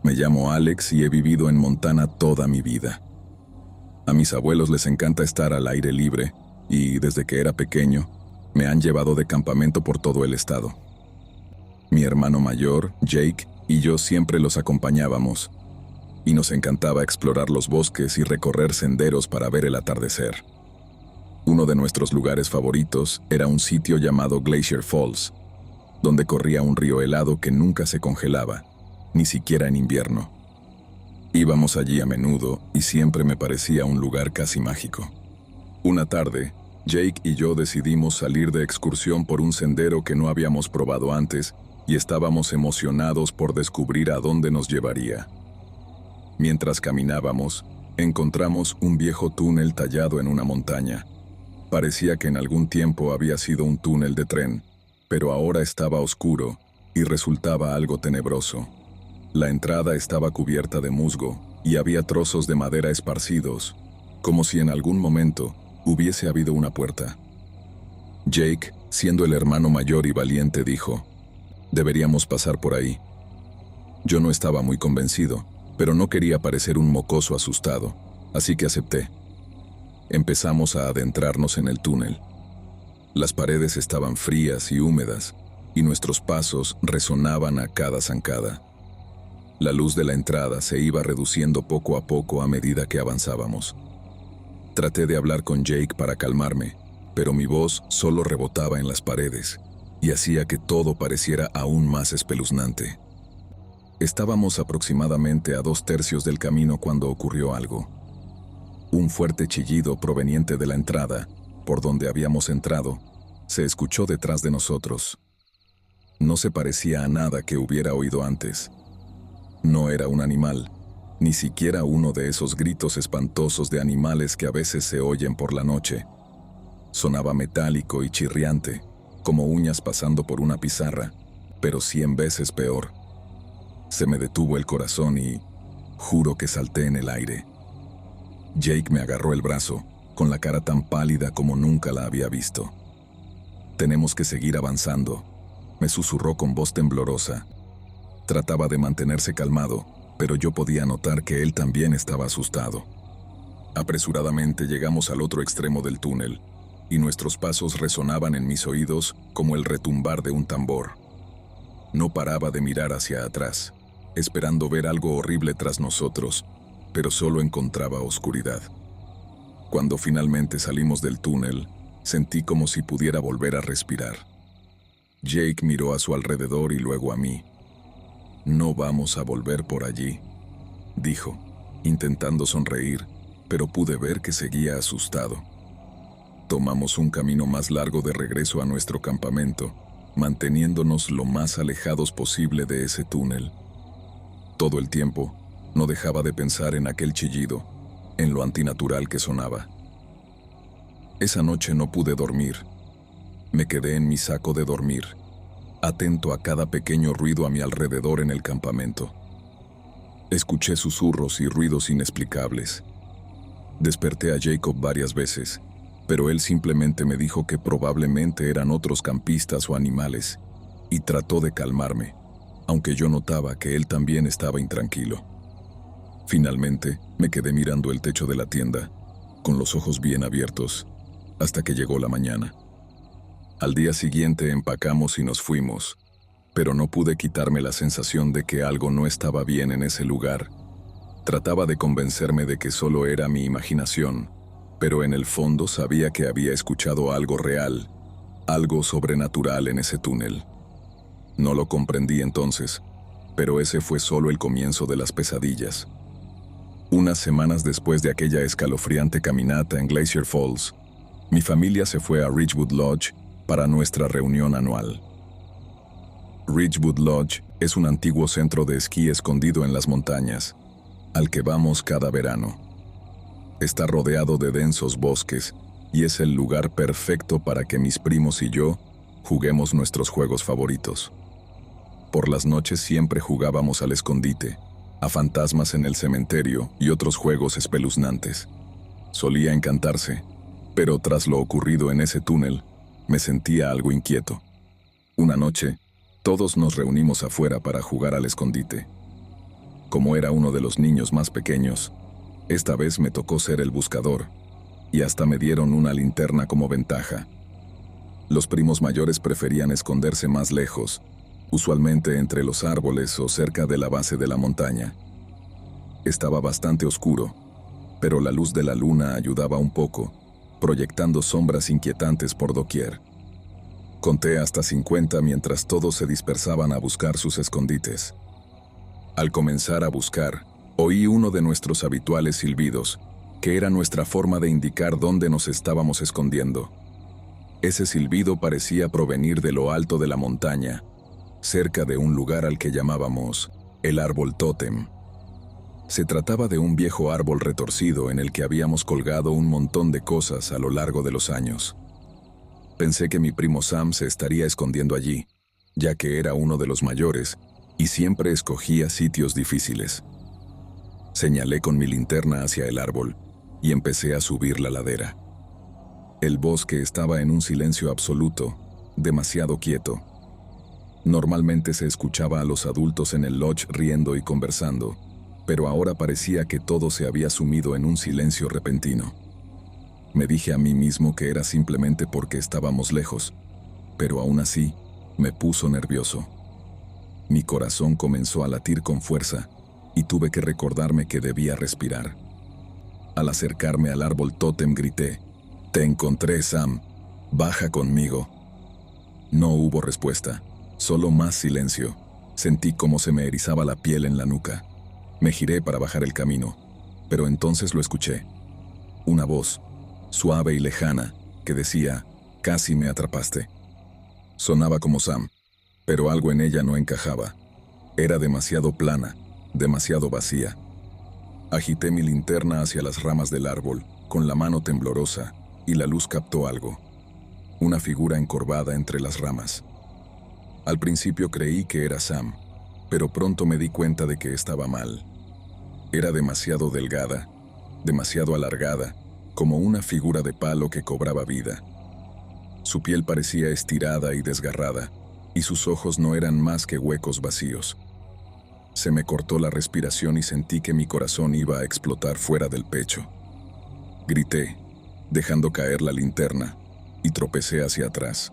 Me llamo Alex y he vivido en Montana toda mi vida. A mis abuelos les encanta estar al aire libre y, desde que era pequeño, me han llevado de campamento por todo el estado. Mi hermano mayor, Jake, y yo siempre los acompañábamos, y nos encantaba explorar los bosques y recorrer senderos para ver el atardecer. Uno de nuestros lugares favoritos era un sitio llamado Glacier Falls, donde corría un río helado que nunca se congelaba, ni siquiera en invierno. Íbamos allí a menudo y siempre me parecía un lugar casi mágico. Una tarde, Jake y yo decidimos salir de excursión por un sendero que no habíamos probado antes y estábamos emocionados por descubrir a dónde nos llevaría. Mientras caminábamos, encontramos un viejo túnel tallado en una montaña. Parecía que en algún tiempo había sido un túnel de tren, pero ahora estaba oscuro y resultaba algo tenebroso. La entrada estaba cubierta de musgo y había trozos de madera esparcidos, como si en algún momento hubiese habido una puerta. Jake, siendo el hermano mayor y valiente, dijo: «Deberíamos pasar por ahí». Yo no estaba muy convencido, pero no quería parecer un mocoso asustado, así que acepté. Empezamos a adentrarnos en el túnel. Las paredes estaban frías y húmedas, y nuestros pasos resonaban a cada zancada. La luz de la entrada se iba reduciendo poco a poco a medida que avanzábamos. Traté de hablar con Jake para calmarme, pero mi voz solo rebotaba en las paredes y hacía que todo pareciera aún más espeluznante. Estábamos aproximadamente a 2/3 del camino cuando ocurrió algo. Un fuerte chillido proveniente de la entrada, por donde habíamos entrado, se escuchó detrás de nosotros. No se parecía a nada que hubiera oído antes. No era un animal, ni siquiera uno de esos gritos espantosos de animales que a veces se oyen por la noche. Sonaba metálico y chirriante, como uñas pasando por una pizarra, pero 100 veces peor. Se me detuvo el corazón y juro que salté en el aire. Jake me agarró el brazo, con la cara tan pálida como nunca la había visto. «Tenemos que seguir avanzando», me susurró con voz temblorosa. Trataba de mantenerse calmado, pero yo podía notar que él también estaba asustado. Apresuradamente llegamos al otro extremo del túnel, y nuestros pasos resonaban en mis oídos como el retumbar de un tambor. No paraba de mirar hacia atrás, esperando ver algo horrible tras nosotros, pero solo encontraba oscuridad. Cuando finalmente salimos del túnel, sentí como si pudiera volver a respirar. Jake miró a su alrededor y luego a mí. «No vamos a volver por allí», dijo, intentando sonreír, pero pude ver que seguía asustado. Tomamos un camino más largo de regreso a nuestro campamento, manteniéndonos lo más alejados posible de ese túnel. Todo el tiempo, no dejaba de pensar en aquel chillido, en lo antinatural que sonaba. Esa noche no pude dormir. Me quedé en mi saco de dormir, atento a cada pequeño ruido a mi alrededor en el campamento. Escuché susurros y ruidos inexplicables. Desperté a Jacob varias veces, pero él simplemente me dijo que probablemente eran otros campistas o animales, y trató de calmarme, aunque yo notaba que él también estaba intranquilo. Finalmente, me quedé mirando el techo de la tienda, con los ojos bien abiertos, hasta que llegó la mañana. Al día siguiente empacamos y nos fuimos, pero no pude quitarme la sensación de que algo no estaba bien en ese lugar. Trataba de convencerme de que solo era mi imaginación, pero en el fondo sabía que había escuchado algo real, algo sobrenatural en ese túnel. No lo comprendí entonces, pero ese fue solo el comienzo de las pesadillas. Unas semanas después de aquella escalofriante caminata en Glacier Falls, mi familia se fue a Ridgewood Lodge para nuestra reunión anual. Ridgewood Lodge es un antiguo centro de esquí escondido en las montañas, al que vamos cada verano. Está rodeado de densos bosques y es el lugar perfecto para que mis primos y yo juguemos nuestros juegos favoritos. Por las noches siempre jugábamos al escondite, a fantasmas en el cementerio y otros juegos espeluznantes. Solía encantarse, pero tras lo ocurrido en ese túnel, me sentía algo inquieto. Una noche, todos nos reunimos afuera para jugar al escondite. Como era uno de los niños más pequeños, esta vez me tocó ser el buscador, y hasta me dieron una linterna como ventaja. Los primos mayores preferían esconderse más lejos, usualmente entre los árboles o cerca de la base de la montaña. Estaba bastante oscuro, pero la luz de la luna ayudaba un poco, proyectando sombras inquietantes por doquier. Conté hasta 50 mientras todos se dispersaban a buscar sus escondites. Al comenzar a buscar, oí uno de nuestros habituales silbidos, que era nuestra forma de indicar dónde nos estábamos escondiendo. Ese silbido parecía provenir de lo alto de la montaña, cerca de un lugar al que llamábamos el árbol tótem. Se trataba de un viejo árbol retorcido en el que habíamos colgado un montón de cosas a lo largo de los años. Pensé que mi primo Sam se estaría escondiendo allí, ya que era uno de los mayores y siempre escogía sitios difíciles. Señalé con mi linterna hacia el árbol y empecé a subir la ladera. El bosque estaba en un silencio absoluto, demasiado quieto. Normalmente se escuchaba a los adultos en el lodge riendo y conversando, pero ahora parecía que todo se había sumido en un silencio repentino. Me dije a mí mismo que era simplemente porque estábamos lejos, pero aún así me puso nervioso. Mi corazón comenzó a latir con fuerza y tuve que recordarme que debía respirar. Al acercarme al árbol tótem grité: «Te encontré, Sam. Baja conmigo». No hubo respuesta, solo más silencio. Sentí cómo se me erizaba la piel en la nuca. Me giré para bajar el camino, pero entonces lo escuché. Una voz, suave y lejana, que decía: «Casi me atrapaste». Sonaba como Sam, pero algo en ella no encajaba. Era demasiado plana, demasiado vacía. Agité mi linterna hacia las ramas del árbol, con la mano temblorosa, y la luz captó algo. Una figura encorvada entre las ramas. Al principio creí que era Sam, pero pronto me di cuenta de que estaba mal. Era demasiado delgada, demasiado alargada, como una figura de palo que cobraba vida. Su piel parecía estirada y desgarrada, y sus ojos no eran más que huecos vacíos. Se me cortó la respiración y sentí que mi corazón iba a explotar fuera del pecho. Grité, dejando caer la linterna, y tropecé hacia atrás.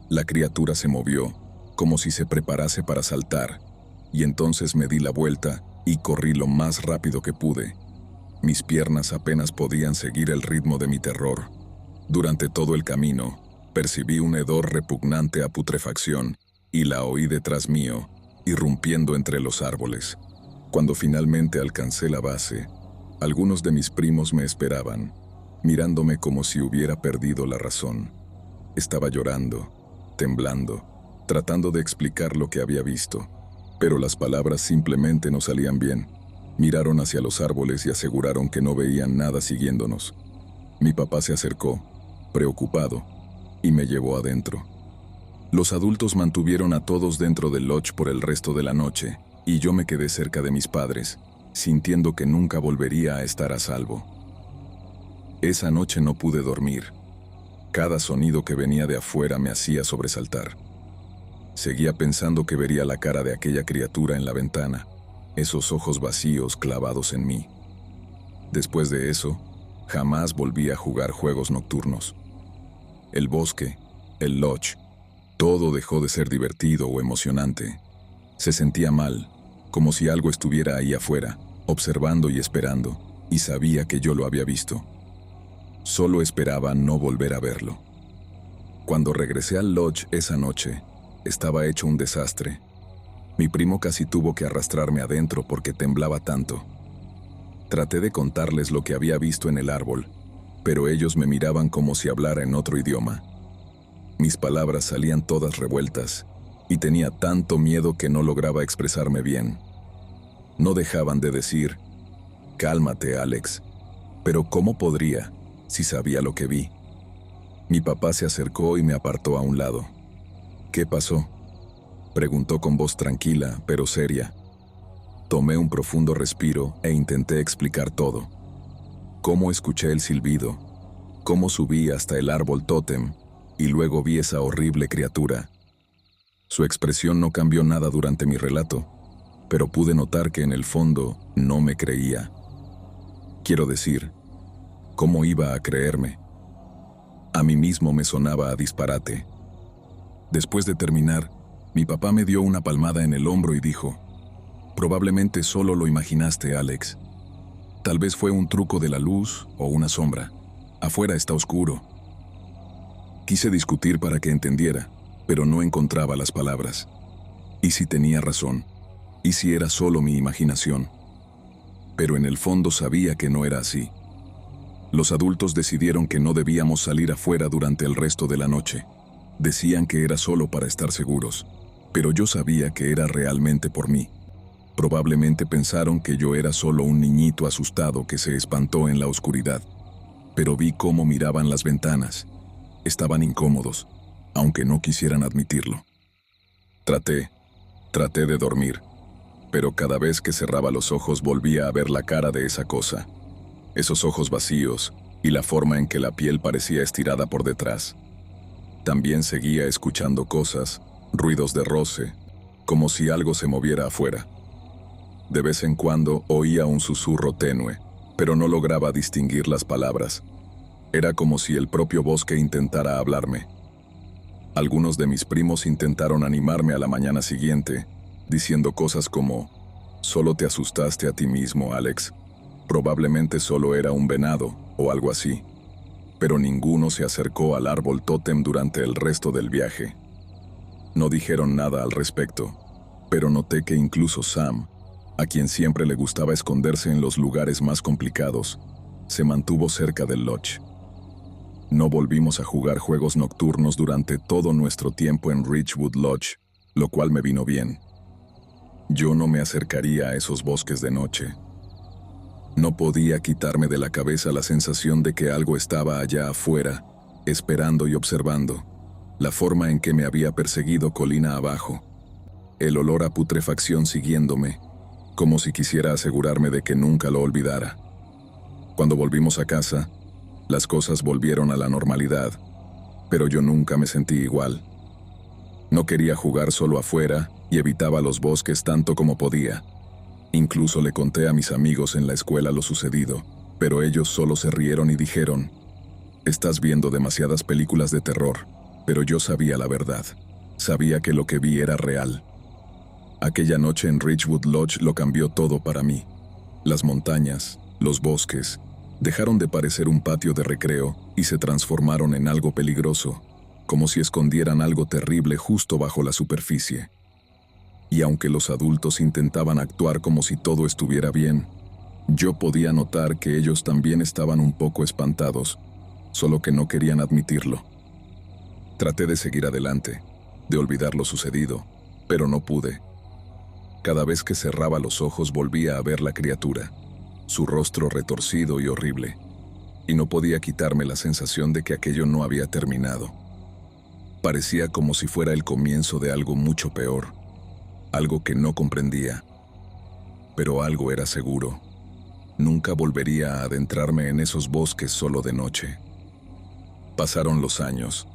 La criatura se movió, como si se preparase para saltar, y entonces me di la vuelta y corrí lo más rápido que pude. Mis piernas apenas podían seguir el ritmo de mi terror. Durante todo el camino, percibí un hedor repugnante a putrefacción, y la oí detrás mío, irrumpiendo entre los árboles. Cuando finalmente alcancé la base, algunos de mis primos me esperaban, mirándome como si hubiera perdido la razón. Estaba llorando, temblando, tratando de explicar lo que había visto, pero las palabras simplemente no salían bien. Miraron hacia los árboles y aseguraron que no veían nada siguiéndonos. Mi papá se acercó, preocupado, y me llevó adentro. Los adultos mantuvieron a todos dentro del lodge por el resto de la noche, y yo me quedé cerca de mis padres, sintiendo que nunca volvería a estar a salvo. Esa noche no pude dormir. Cada sonido que venía de afuera me hacía sobresaltar. Seguía pensando que vería la cara de aquella criatura en la ventana, esos ojos vacíos clavados en mí. Después de eso, jamás volví a jugar juegos nocturnos. El bosque, el lodge, todo dejó de ser divertido o emocionante. Se sentía mal, como si algo estuviera ahí afuera, observando y esperando, y sabía que yo lo había visto. Solo esperaba no volver a verlo. Cuando regresé al lodge esa noche, estaba hecho un desastre. Mi primo casi tuvo que arrastrarme adentro porque temblaba tanto. Traté de contarles lo que había visto en el árbol, pero ellos me miraban como si hablara en otro idioma. Mis palabras salían todas revueltas, y tenía tanto miedo que no lograba expresarme bien. No dejaban de decir: «Cálmate, Alex». Pero ¿cómo podría, si sabía lo que vi? Mi papá se acercó y me apartó a un lado. «¿Qué pasó?», preguntó con voz tranquila, pero seria. Tomé un profundo respiro e intenté explicar todo. Cómo escuché el silbido, cómo subí hasta el árbol tótem, y luego vi esa horrible criatura. Su expresión no cambió nada durante mi relato. pero pude notar que en el fondo no me creía. Quiero decir, ¿cómo iba a creerme? A mí mismo me sonaba a disparate. Después de terminar, mi papá me dio una palmada en el hombro y dijo: «Probablemente solo lo imaginaste, Alex. Tal vez fue un truco de la luz o una sombra. Afuera está oscuro». Quise discutir para que entendiera, pero no encontraba las palabras. ¿Y si tenía razón? ¿Y si era solo mi imaginación? Pero en el fondo sabía que no era así. Los adultos decidieron que no debíamos salir afuera durante el resto de la noche. Decían que era solo para estar seguros, pero yo sabía que era realmente por mí. Probablemente pensaron que yo era solo un niñito asustado que se espantó en la oscuridad. Pero vi cómo miraban las ventanas. Estaban incómodos, aunque no quisieran admitirlo. Traté de dormir, pero cada vez que cerraba los ojos volvía a ver la cara de esa cosa. Esos ojos vacíos y la forma en que la piel parecía estirada por detrás. También seguía escuchando cosas, ruidos de roce, como si algo se moviera afuera. De vez en cuando oía un susurro tenue, pero no lograba distinguir las palabras. Era como si el propio bosque intentara hablarme. Algunos de mis primos intentaron animarme a la mañana siguiente, diciendo cosas como: «Solo te asustaste a ti mismo, Alex. Probablemente solo era un venado o algo así». Pero ninguno se acercó al árbol tótem durante el resto del viaje. No dijeron nada al respecto, pero noté que incluso Sam, a quien siempre le gustaba esconderse en los lugares más complicados, se mantuvo cerca del lodge. No volvimos a jugar juegos nocturnos durante todo nuestro tiempo en Ridgewood Lodge, lo cual me vino bien. Yo no me acercaría a esos bosques de noche. No podía quitarme de la cabeza la sensación de que algo estaba allá afuera, esperando y observando, la forma en que me había perseguido colina abajo, el olor a putrefacción siguiéndome, como si quisiera asegurarme de que nunca lo olvidara. Cuando volvimos a casa, las cosas volvieron a la normalidad, pero yo nunca me sentí igual. No quería jugar solo afuera y evitaba los bosques tanto como podía. Incluso le conté a mis amigos en la escuela lo sucedido, pero ellos solo se rieron y dijeron: «Estás viendo demasiadas películas de terror». Pero yo sabía la verdad. Sabía que lo que vi era real. Aquella noche en Ridgewood Lodge lo cambió todo para mí. Las montañas, los bosques, dejaron de parecer un patio de recreo y se transformaron en algo peligroso, como si escondieran algo terrible justo bajo la superficie. Y aunque los adultos intentaban actuar como si todo estuviera bien, yo podía notar que ellos también estaban un poco espantados, solo que no querían admitirlo. Traté de seguir adelante, de olvidar lo sucedido, pero no pude. Cada vez que cerraba los ojos volvía a ver la criatura, su rostro retorcido y horrible, y no podía quitarme la sensación de que aquello no había terminado. Parecía como si fuera el comienzo de algo mucho peor, algo que no comprendía. Pero algo era seguro: nunca volvería a adentrarme en esos bosques solo de noche. Pasaron los años,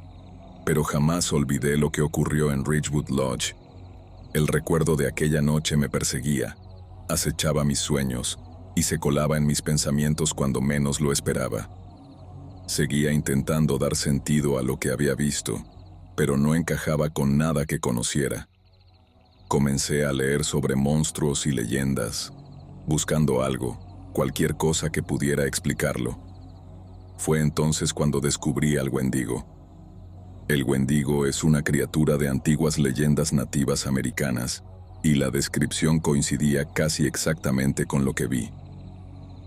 pero jamás olvidé lo que ocurrió en Ridgewood Lodge. El recuerdo de aquella noche me perseguía, acechaba mis sueños y se colaba en mis pensamientos cuando menos lo esperaba. Seguía intentando dar sentido a lo que había visto, pero no encajaba con nada que conociera. Comencé a leer sobre monstruos y leyendas, buscando algo, cualquier cosa que pudiera explicarlo. Fue entonces cuando descubrí al Wendigo. El Wendigo es una criatura de antiguas leyendas nativas americanas, y la descripción coincidía casi exactamente con lo que vi.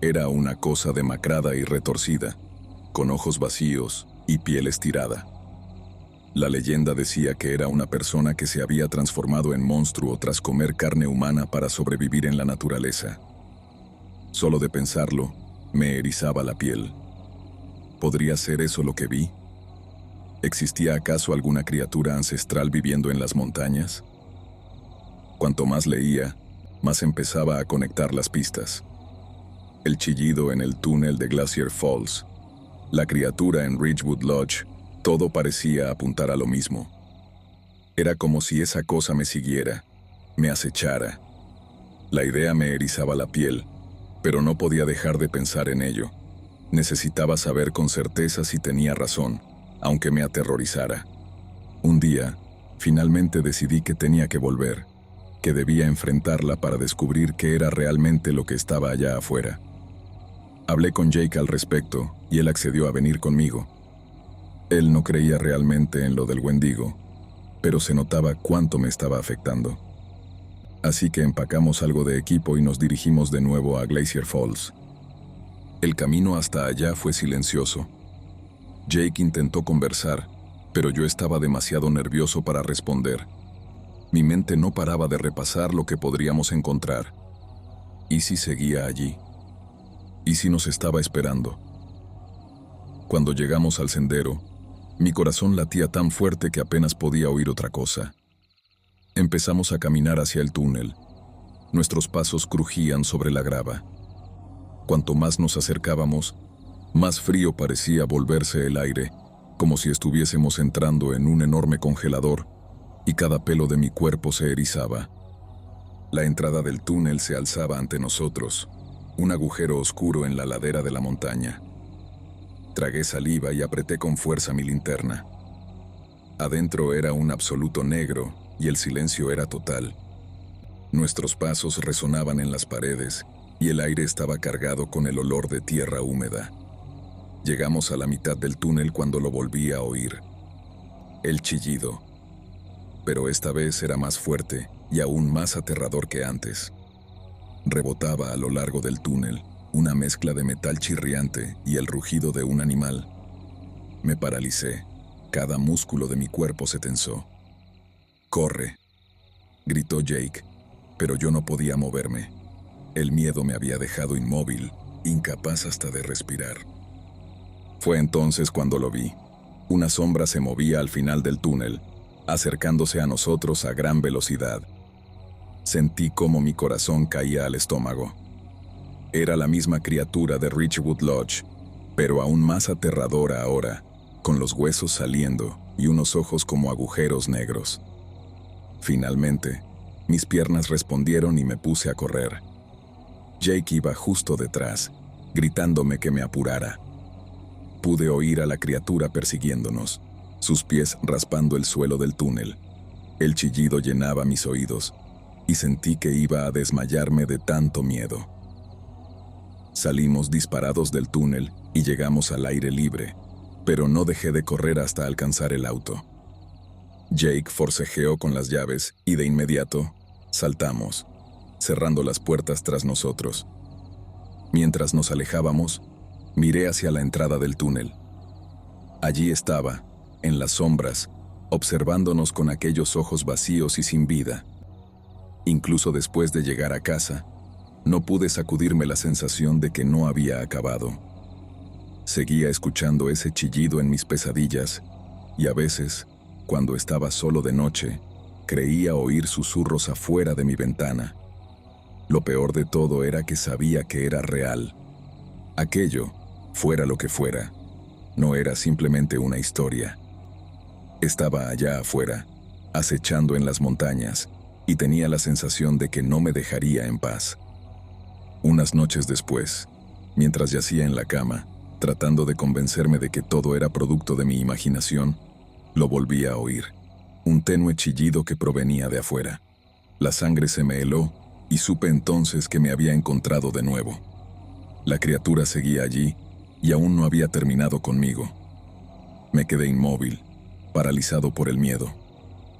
Era una cosa demacrada y retorcida, con ojos vacíos y piel estirada. La leyenda decía que era una persona que se había transformado en monstruo tras comer carne humana para sobrevivir en la naturaleza. Solo de pensarlo, me erizaba la piel. ¿Podría ser eso lo que vi? ¿Existía acaso alguna criatura ancestral viviendo en las montañas? Cuanto más leía, más empezaba a conectar las pistas. El chillido en el túnel de Glacier Falls, la criatura en Ridgewood Lodge, todo parecía apuntar a lo mismo. Era como si esa cosa me siguiera, me acechara. La idea me erizaba la piel, pero no podía dejar de pensar en ello. Necesitaba saber con certeza si tenía razón, aunque me aterrorizara. Un día, finalmente decidí que tenía que volver, que debía enfrentarla para descubrir qué era realmente lo que estaba allá afuera. Hablé con Jake al respecto y él accedió a venir conmigo. Él no creía realmente en lo del Wendigo, pero se notaba cuánto me estaba afectando. Así que empacamos algo de equipo y nos dirigimos de nuevo a Glacier Falls. El camino hasta allá fue silencioso. Jake intentó conversar, pero yo estaba demasiado nervioso para responder. Mi mente no paraba de repasar lo que podríamos encontrar. ¿Y si seguía allí? ¿Y si nos estaba esperando? Cuando llegamos al sendero, mi corazón latía tan fuerte que apenas podía oír otra cosa. Empezamos a caminar hacia el túnel. Nuestros pasos crujían sobre la grava. Cuanto más nos acercábamos, más frío parecía volverse el aire, como si estuviésemos entrando en un enorme congelador, y cada pelo de mi cuerpo se erizaba. La entrada del túnel se alzaba ante nosotros, un agujero oscuro en la ladera de la montaña. Tragué saliva y apreté con fuerza mi linterna. Adentro era un absoluto negro y el silencio era total. Nuestros pasos resonaban en las paredes y el aire estaba cargado con el olor de tierra húmeda. Llegamos a la mitad del túnel cuando lo volví a oír. El chillido. Pero esta vez era más fuerte y aún más aterrador que antes. Rebotaba a lo largo del túnel, una mezcla de metal chirriante y el rugido de un animal. Me paralicé. Cada músculo de mi cuerpo se tensó. «¡Corre!», gritó Jake, pero yo no podía moverme. El miedo me había dejado inmóvil, incapaz hasta de respirar. Fue entonces cuando lo vi. Una sombra se movía al final del túnel, acercándose a nosotros a gran velocidad. Sentí cómo mi corazón caía al estómago. Era la misma criatura de Richwood Lodge, pero aún más aterradora ahora, con los huesos saliendo y unos ojos como agujeros negros. Finalmente, mis piernas respondieron y me puse a correr. Jake iba justo detrás, gritándome que me apurara. Pude oír a la criatura persiguiéndonos, sus pies raspando el suelo del túnel. El chillido llenaba mis oídos, y sentí que iba a desmayarme de tanto miedo. Salimos disparados del túnel y llegamos al aire libre, pero no dejé de correr hasta alcanzar el auto. Jake forcejeó con las llaves y de inmediato saltamos, cerrando las puertas tras nosotros. Mientras nos alejábamos, miré hacia la entrada del túnel. Allí estaba, en las sombras, observándonos con aquellos ojos vacíos y sin vida. Incluso después de llegar a casa, no pude sacudirme la sensación de que no había acabado. Seguía escuchando ese chillido en mis pesadillas, y a veces, cuando estaba solo de noche, creía oír susurros afuera de mi ventana. Lo peor de todo era que sabía que era real. Aquello, fuera lo que fuera, no era simplemente una historia. Estaba allá afuera, acechando en las montañas, y tenía la sensación de que no me dejaría en paz. Unas noches después, mientras yacía en la cama, tratando de convencerme de que todo era producto de mi imaginación, lo volví a oír, un tenue chillido que provenía de afuera. La sangre se me heló y supe entonces que me había encontrado de nuevo. La criatura seguía allí y aún no había terminado conmigo. Me quedé inmóvil, paralizado por el miedo,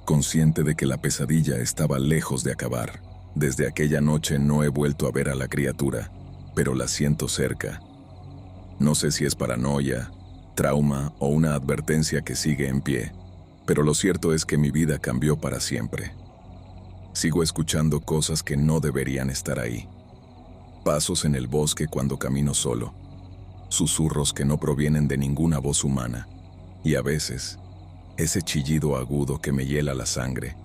consciente de que la pesadilla estaba lejos de acabar. Desde aquella noche no he vuelto a ver a la criatura, pero la siento cerca. No sé si es paranoia, trauma o una advertencia que sigue en pie, pero lo cierto es que mi vida cambió para siempre. Sigo escuchando cosas que no deberían estar ahí. Pasos en el bosque cuando camino solo, susurros que no provienen de ninguna voz humana, y a veces, ese chillido agudo que me hiela la sangre,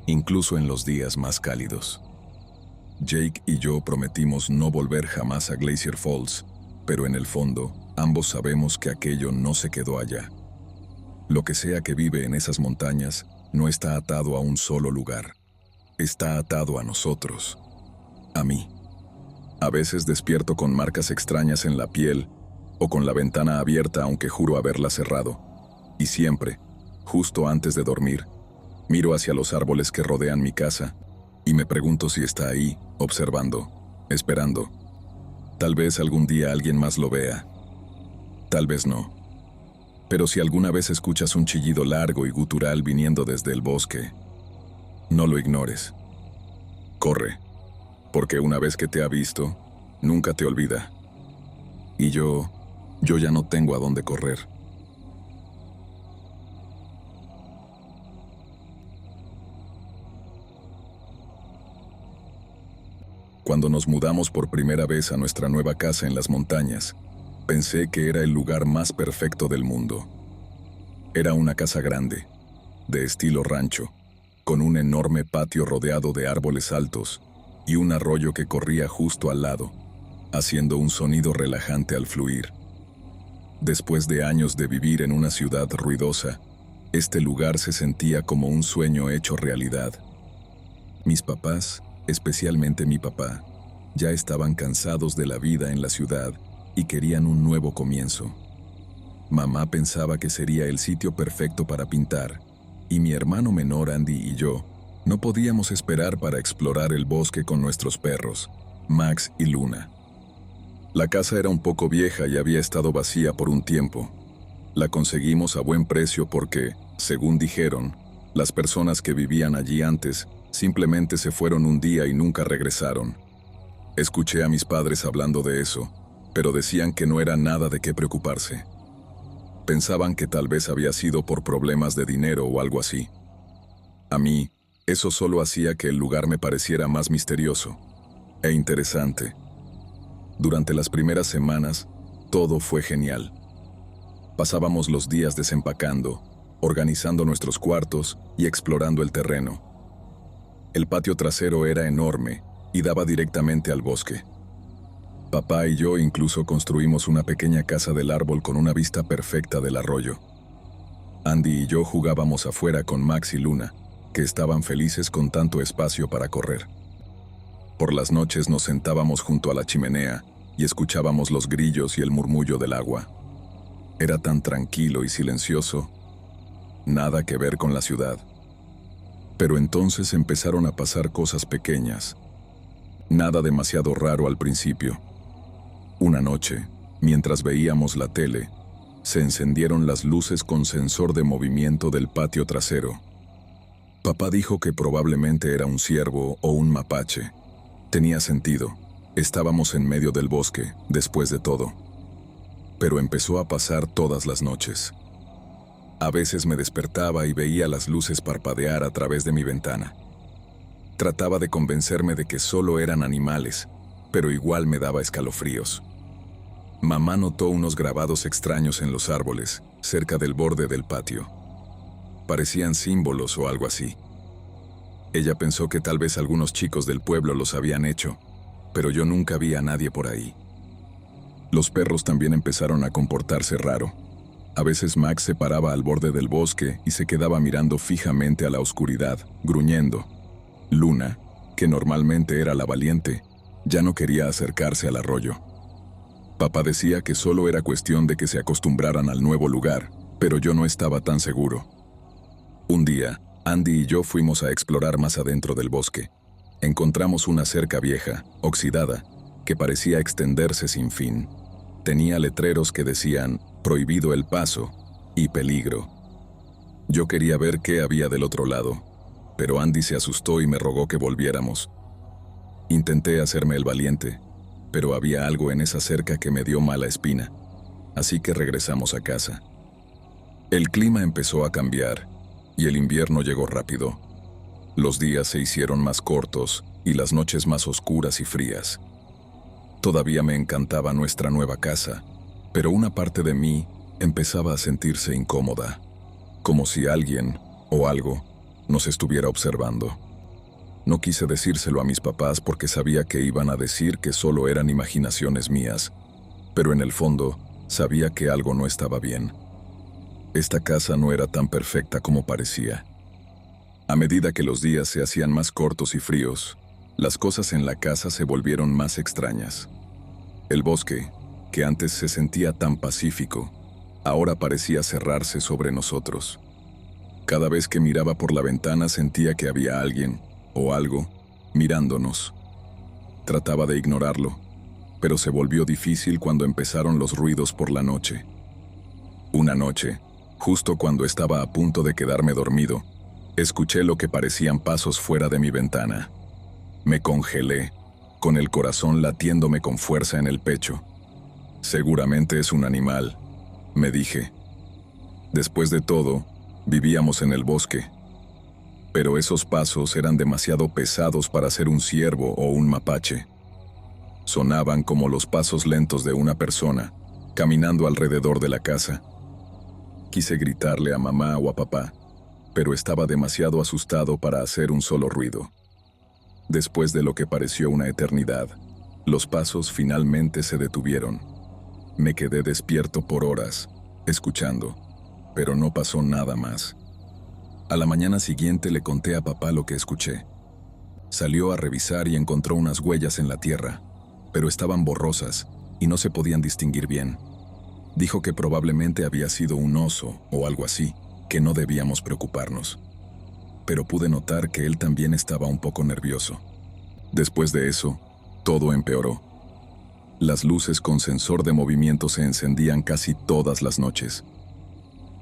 incluso en los días más cálidos. Jake y yo prometimos no volver jamás a Glacier Falls, pero en el fondo, ambos sabemos que aquello no se quedó allá. Lo que sea que vive en esas montañas no está atado a un solo lugar. Está atado a nosotros. a mí. A veces despierto con marcas extrañas en la piel o con la ventana abierta aunque juro haberla cerrado. Y siempre, justo antes de dormir, miro hacia los árboles que rodean mi casa y me pregunto si está ahí, observando, esperando. Tal vez algún día alguien más lo vea. Tal vez no. Pero si alguna vez escuchas un chillido largo y gutural viniendo desde el bosque, no lo ignores. Corre, porque una vez que te ha visto, nunca te olvida. Y yo ya no tengo a dónde correr. Cuando nos mudamos por primera vez a nuestra nueva casa en las montañas, pensé que era el lugar más perfecto del mundo. Era una casa grande, de estilo rancho, con un enorme patio rodeado de árboles altos y un arroyo que corría justo al lado, haciendo un sonido relajante al fluir. Después de años de vivir en una ciudad ruidosa, este lugar se sentía como un sueño hecho realidad. Mis papás, especialmente mi papá, ya estaban cansados de la vida en la ciudad y querían un nuevo comienzo. Mamá pensaba que sería el sitio perfecto para pintar, y mi hermano menor Andy y yo no podíamos esperar para explorar el bosque con nuestros perros, Max y Luna. La casa era un poco vieja y había estado vacía por un tiempo. La conseguimos a buen precio porque, según dijeron, las personas que vivían allí antes simplemente se fueron un día y nunca regresaron. Escuché a mis padres hablando de eso, pero decían que no era nada de qué preocuparse. Pensaban que tal vez había sido por problemas de dinero o algo así. A mí, eso solo hacía que el lugar me pareciera más misterioso e interesante. Durante las primeras semanas, todo fue genial. Pasábamos los días desempacando, organizando nuestros cuartos y explorando el terreno. El patio trasero era enorme y daba directamente al bosque. Papá y yo incluso construimos una pequeña casa del árbol con una vista perfecta del arroyo. Andy y yo jugábamos afuera con Max y Luna, que estaban felices con tanto espacio para correr. Por las noches nos sentábamos junto a la chimenea y escuchábamos los grillos y el murmullo del agua. Era tan tranquilo y silencioso, nada que ver con la ciudad. Pero entonces empezaron a pasar cosas pequeñas. Nada demasiado raro al principio. Una noche, mientras veíamos la tele, se encendieron las luces con sensor de movimiento del patio trasero. Papá dijo que probablemente era un ciervo o un mapache. Tenía sentido. Estábamos en medio del bosque, después de todo. Pero empezó a pasar todas las noches. A veces me despertaba y veía las luces parpadear a través de mi ventana. Trataba de convencerme de que solo eran animales, pero igual me daba escalofríos. Mamá notó unos grabados extraños en los árboles, cerca del borde del patio. Parecían símbolos o algo así. Ella pensó que tal vez algunos chicos del pueblo los habían hecho, pero yo nunca vi a nadie por ahí. Los perros también empezaron a comportarse raro. A veces Max se paraba al borde del bosque y se quedaba mirando fijamente a la oscuridad, gruñendo. Luna, que normalmente era la valiente, ya no quería acercarse al arroyo. Papá decía que solo era cuestión de que se acostumbraran al nuevo lugar, pero yo no estaba tan seguro. Un día, Andy y yo fuimos a explorar más adentro del bosque. Encontramos una cerca vieja, oxidada, que parecía extenderse sin fin. Tenía letreros que decían «Prohibido el paso» y «Peligro». Yo quería ver qué había del otro lado, pero Andy se asustó y me rogó que volviéramos. Intenté hacerme el valiente, pero había algo en esa cerca que me dio mala espina, así que regresamos a casa. El clima empezó a cambiar, y el invierno llegó rápido. Los días se hicieron más cortos y las noches más oscuras y frías. Todavía me encantaba nuestra nueva casa, pero una parte de mí empezaba a sentirse incómoda, como si alguien o algo nos estuviera observando. No quise decírselo a mis papás porque sabía que iban a decir que solo eran imaginaciones mías, pero en el fondo sabía que algo no estaba bien. Esta casa no era tan perfecta como parecía. A medida que los días se hacían más cortos y fríos, Las cosas en la casa se volvieron más extrañas. El bosque, que antes se sentía tan pacífico, ahora parecía cerrarse sobre nosotros. Cada vez que miraba por la ventana sentía que había alguien, o algo, mirándonos. Trataba de ignorarlo, pero se volvió difícil cuando empezaron los ruidos por la noche. Una noche, justo cuando estaba a punto de quedarme dormido, escuché lo que parecían pasos fuera de mi ventana. Me congelé, con el corazón latiéndome con fuerza en el pecho. Seguramente es un animal, me dije. Después de todo, vivíamos en el bosque. Pero esos pasos eran demasiado pesados para ser un ciervo o un mapache. Sonaban como los pasos lentos de una persona, caminando alrededor de la casa. Quise gritarle a mamá o a papá, pero estaba demasiado asustado para hacer un solo ruido. Después de lo que pareció una eternidad, los pasos finalmente se detuvieron. Me quedé despierto por horas, escuchando, pero no pasó nada más. A la mañana siguiente le conté a papá lo que escuché. Salió a revisar y encontró unas huellas en la tierra, pero estaban borrosas y no se podían distinguir bien. Dijo que probablemente había sido un oso o algo así, que no debíamos preocuparnos. Pero pude notar que él también estaba un poco nervioso. Después de eso, todo empeoró. Las luces con sensor de movimiento se encendían casi todas las noches.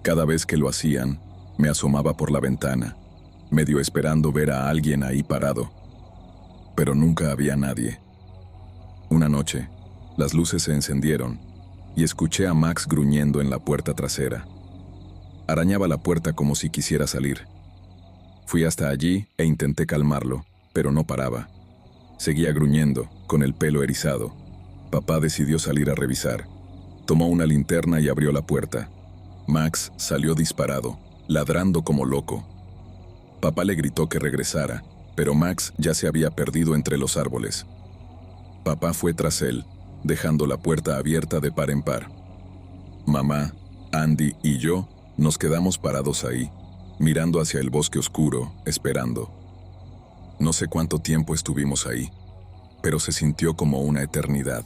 Cada vez que lo hacían, me asomaba por la ventana, medio esperando ver a alguien ahí parado. Pero nunca había nadie. Una noche, las luces se encendieron y escuché a Max gruñendo en la puerta trasera. Arañaba la puerta como si quisiera salir. Fui hasta allí e intenté calmarlo, pero no paraba. Seguía gruñendo, con el pelo erizado. Papá decidió salir a revisar. Tomó una linterna y abrió la puerta. Max salió disparado, ladrando como loco. Papá le gritó que regresara, pero Max ya se había perdido entre los árboles. Papá fue tras él, dejando la puerta abierta de par en par. Mamá, Andy y yo nos quedamos parados ahí, mirando hacia el bosque oscuro, esperando. No sé cuánto tiempo estuvimos ahí, pero se sintió como una eternidad.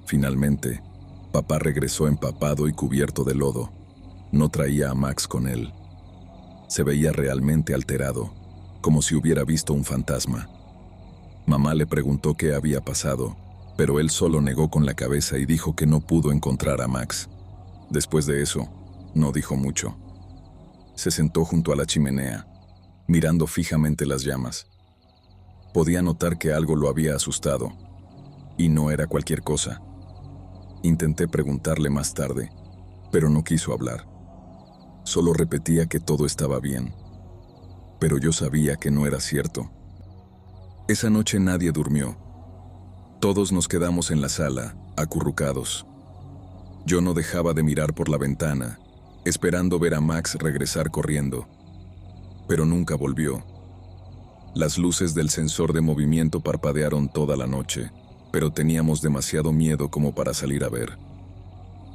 Finalmente, papá regresó empapado y cubierto de lodo. No traía a Max con él. Se veía realmente alterado, como si hubiera visto un fantasma. Mamá le preguntó qué había pasado, pero él solo negó con la cabeza y dijo que no pudo encontrar a Max. Después de eso, no dijo mucho. Se sentó junto a la chimenea, mirando fijamente las llamas. Podía notar que algo lo había asustado, y no era cualquier cosa. Intenté preguntarle más tarde, pero no quiso hablar. Solo repetía que todo estaba bien, pero yo sabía que no era cierto. Esa noche nadie durmió. Todos nos quedamos en la sala, acurrucados. Yo no dejaba de mirar por la ventana, esperando ver a Max regresar corriendo. Pero nunca volvió. Las luces del sensor de movimiento parpadearon toda la noche, pero teníamos demasiado miedo como para salir a ver.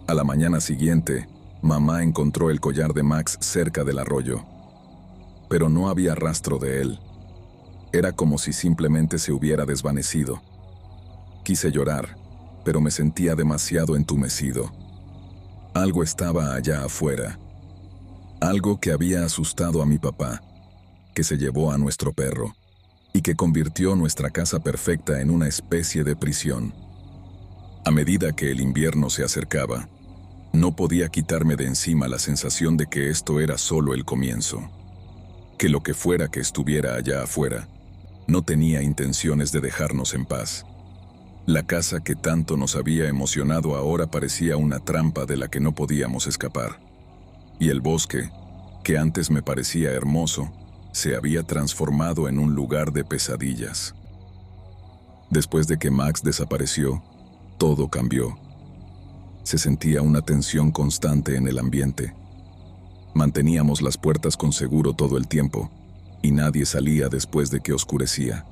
A la mañana siguiente, mamá encontró el collar de Max cerca del arroyo. Pero no había rastro de él. Era como si simplemente se hubiera desvanecido. Quise llorar, pero me sentía demasiado entumecido. Algo estaba allá afuera. Algo que había asustado a mi papá, que se llevó a nuestro perro, y que convirtió nuestra casa perfecta en una especie de prisión. A medida que el invierno se acercaba, no podía quitarme de encima la sensación de que esto era solo el comienzo. Que lo que fuera que estuviera allá afuera, no tenía intenciones de dejarnos en paz. La casa que tanto nos había emocionado ahora parecía una trampa de la que no podíamos escapar. Y el bosque, que antes me parecía hermoso, se había transformado en un lugar de pesadillas. Después de que Max desapareció, todo cambió. Se sentía una tensión constante en el ambiente. Manteníamos las puertas con seguro todo el tiempo, y nadie salía después de que oscurecía.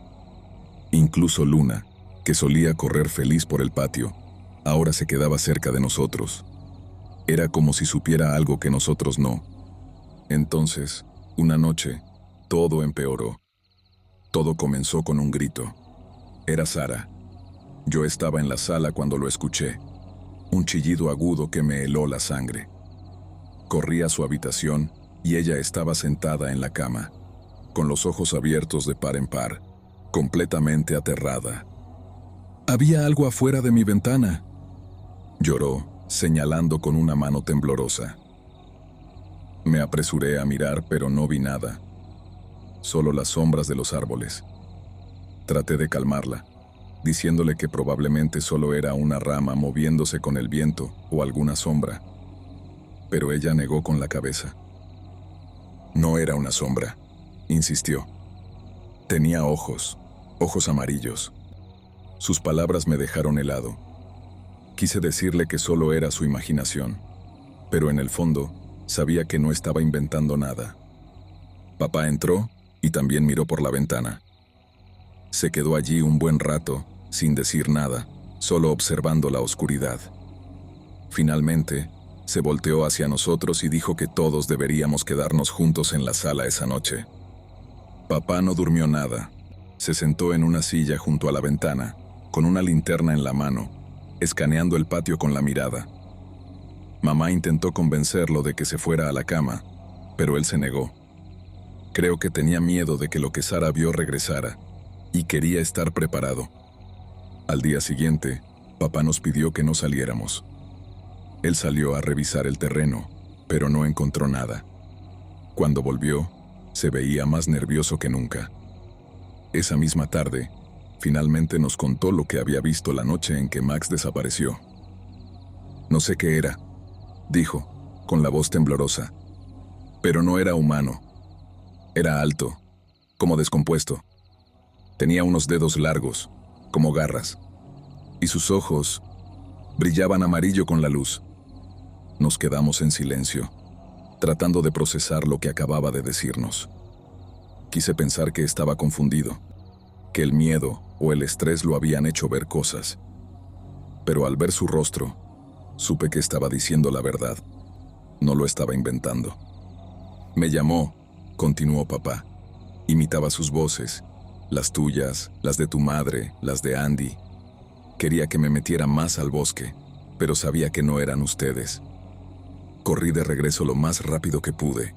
Incluso Luna, que solía correr feliz por el patio, ahora se quedaba cerca de nosotros. Era como si supiera algo que nosotros no. Entonces, una noche, todo empeoró. Todo comenzó con un grito. Era Sara. Yo estaba en la sala cuando lo escuché. Un chillido agudo que me heló la sangre. Corrí a su habitación y ella estaba sentada en la cama, con los ojos abiertos de par en par, completamente aterrada. «Había algo afuera de mi ventana», lloró, señalando con una mano temblorosa. Me apresuré a mirar, pero no vi nada. Solo las sombras de los árboles. Traté de calmarla, diciéndole que probablemente solo era una rama moviéndose con el viento o alguna sombra. Pero ella negó con la cabeza. No era una sombra, insistió. Tenía ojos amarillos. Sus palabras me dejaron helado. Quise decirle que solo era su imaginación, pero en el fondo sabía que no estaba inventando nada. Papá entró y también miró por la ventana. Se quedó allí un buen rato, sin decir nada, solo observando la oscuridad. Finalmente, se volteó hacia nosotros y dijo que todos deberíamos quedarnos juntos en la sala esa noche. Papá no durmió nada. Se sentó en una silla junto a la ventana, con una linterna en la mano, escaneando el patio con la mirada. Mamá intentó convencerlo de que se fuera a la cama, pero él se negó. Creo que tenía miedo de que lo que Sara vio regresara, y quería estar preparado. Al día siguiente, papá nos pidió que no saliéramos. Él salió a revisar el terreno, pero no encontró nada. Cuando volvió, se veía más nervioso que nunca. Esa misma tarde, finalmente nos contó lo que había visto la noche en que Max desapareció. «No sé qué era», dijo, con la voz temblorosa. «Pero no era humano. Era alto, como descompuesto. Tenía unos dedos largos, como garras, y sus ojos brillaban amarillo con la luz». Nos quedamos en silencio, tratando de procesar lo que acababa de decirnos. Quise pensar que estaba confundido, que el miedo o el estrés lo habían hecho ver cosas. Pero al ver su rostro, supe que estaba diciendo la verdad. No lo estaba inventando. «Me llamó», continuó papá. «Imitaba sus voces, las tuyas, las de tu madre, las de Andy. Quería que me metiera más al bosque, pero sabía que no eran ustedes. Corrí de regreso lo más rápido que pude.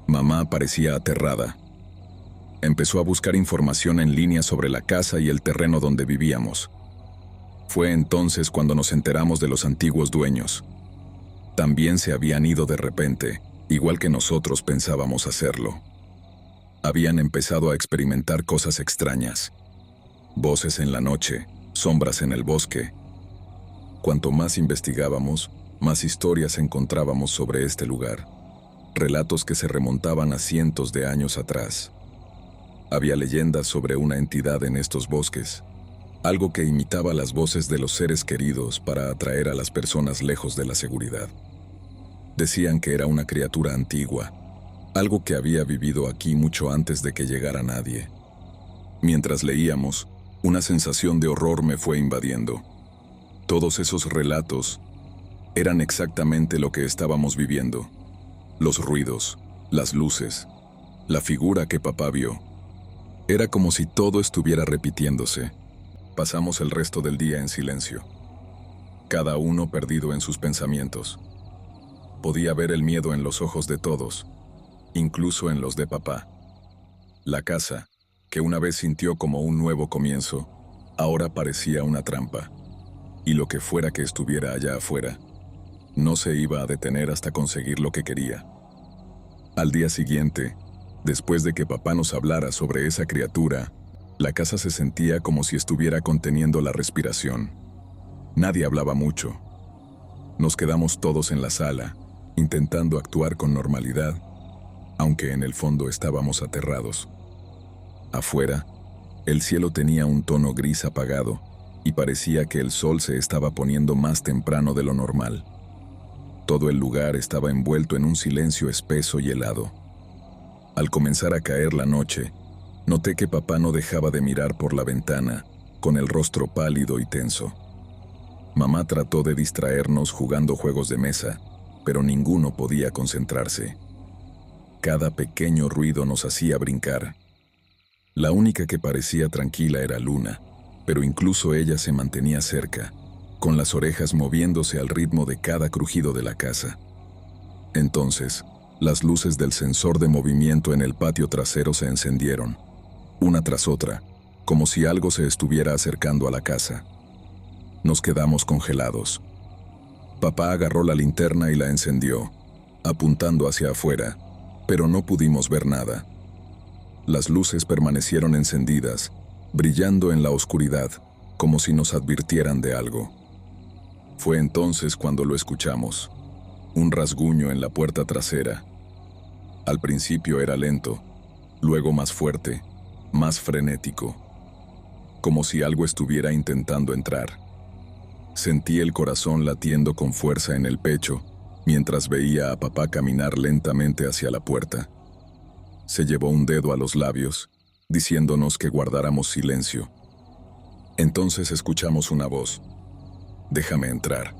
Mamá parecía aterrada. Empezó a buscar información en línea sobre la casa y el terreno donde vivíamos. Fue entonces cuando nos enteramos de los antiguos dueños. También se habían ido de repente, igual que nosotros pensábamos hacerlo. Habían empezado a experimentar cosas extrañas. Voces en la noche, sombras en el bosque. Cuanto más investigábamos, más historias encontrábamos sobre este lugar. Relatos que se remontaban a cientos de años atrás. Había leyendas sobre una entidad en estos bosques, algo que imitaba las voces de los seres queridos para atraer a las personas lejos de la seguridad. Decían que era una criatura antigua, algo que había vivido aquí mucho antes de que llegara nadie. Mientras leíamos, una sensación de horror me fue invadiendo. Todos esos relatos eran exactamente lo que estábamos viviendo. Los ruidos, las luces, la figura que papá vio. Era como si todo estuviera repitiéndose. Pasamos el resto del día en silencio, cada uno perdido en sus pensamientos. Podía ver el miedo en los ojos de todos, incluso en los de papá. La casa, que una vez sintió como un nuevo comienzo, ahora parecía una trampa. Y lo que fuera que estuviera allá afuera, no se iba a detener hasta conseguir lo que quería. Al día siguiente, después de que papá nos hablara sobre esa criatura, la casa se sentía como si estuviera conteniendo la respiración. Nadie hablaba mucho. Nos quedamos todos en la sala, intentando actuar con normalidad, aunque en el fondo estábamos aterrados. Afuera, el cielo tenía un tono gris apagado y parecía que el sol se estaba poniendo más temprano de lo normal. Todo el lugar estaba envuelto en un silencio espeso y helado. Al comenzar a caer la noche, noté que papá no dejaba de mirar por la ventana, con el rostro pálido y tenso. Mamá trató de distraernos jugando juegos de mesa, pero ninguno podía concentrarse. Cada pequeño ruido nos hacía brincar. La única que parecía tranquila era Luna, pero incluso ella se mantenía cerca, con las orejas moviéndose al ritmo de cada crujido de la casa. Entonces, las luces del sensor de movimiento en el patio trasero se encendieron, una tras otra, como si algo se estuviera acercando a la casa. Nos quedamos congelados. Papá agarró la linterna y la encendió, apuntando hacia afuera, pero no pudimos ver nada. Las luces permanecieron encendidas, brillando en la oscuridad, como si nos advirtieran de algo. Fue entonces cuando lo escuchamos, un rasguño en la puerta trasera. Al principio era lento, luego más fuerte, más frenético, como si algo estuviera intentando entrar. Sentí el corazón latiendo con fuerza en el pecho, mientras veía a papá caminar lentamente hacia la puerta. Se llevó un dedo a los labios, diciéndonos que guardáramos silencio. Entonces escuchamos una voz. «Déjame entrar»,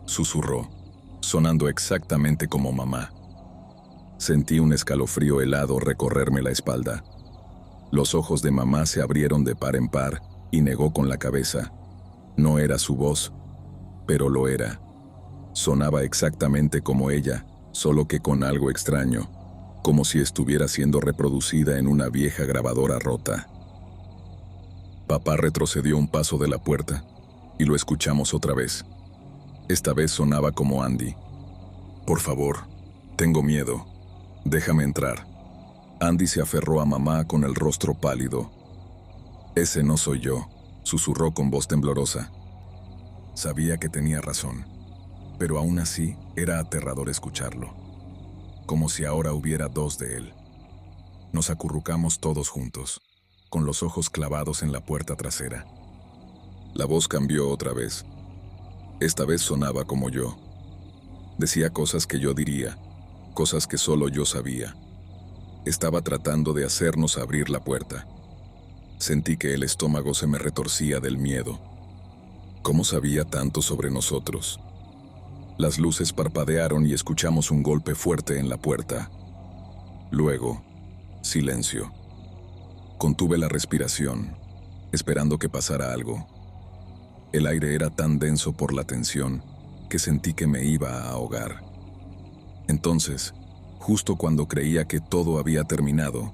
susurró, sonando exactamente como mamá. Sentí un escalofrío helado recorrerme la espalda. Los ojos de mamá se abrieron de par en par y negó con la cabeza. No era su voz, pero lo era. Sonaba exactamente como ella, solo que con algo extraño, como si estuviera siendo reproducida en una vieja grabadora rota. Papá retrocedió un paso de la puerta y lo escuchamos otra vez. Esta vez sonaba como Andy. «Por favor, tengo miedo. Déjame entrar». Andy se aferró a mamá con el rostro pálido. «Ese no soy yo», susurró con voz temblorosa. Sabía que tenía razón, pero aún así era aterrador escucharlo, como si ahora hubiera dos de él. Nos acurrucamos todos juntos, con los ojos clavados en la puerta trasera. La voz cambió otra vez. Esta vez sonaba como yo. Decía cosas que yo diría, cosas que solo yo sabía. Estaba tratando de hacernos abrir la puerta. Sentí que el estómago se me retorcía del miedo. ¿Cómo sabía tanto sobre nosotros? Las luces parpadearon y escuchamos un golpe fuerte en la puerta. Luego, silencio. Contuve la respiración, esperando que pasara algo. El aire era tan denso por la tensión que sentí que me iba a ahogar. Entonces, justo cuando creía que todo había terminado,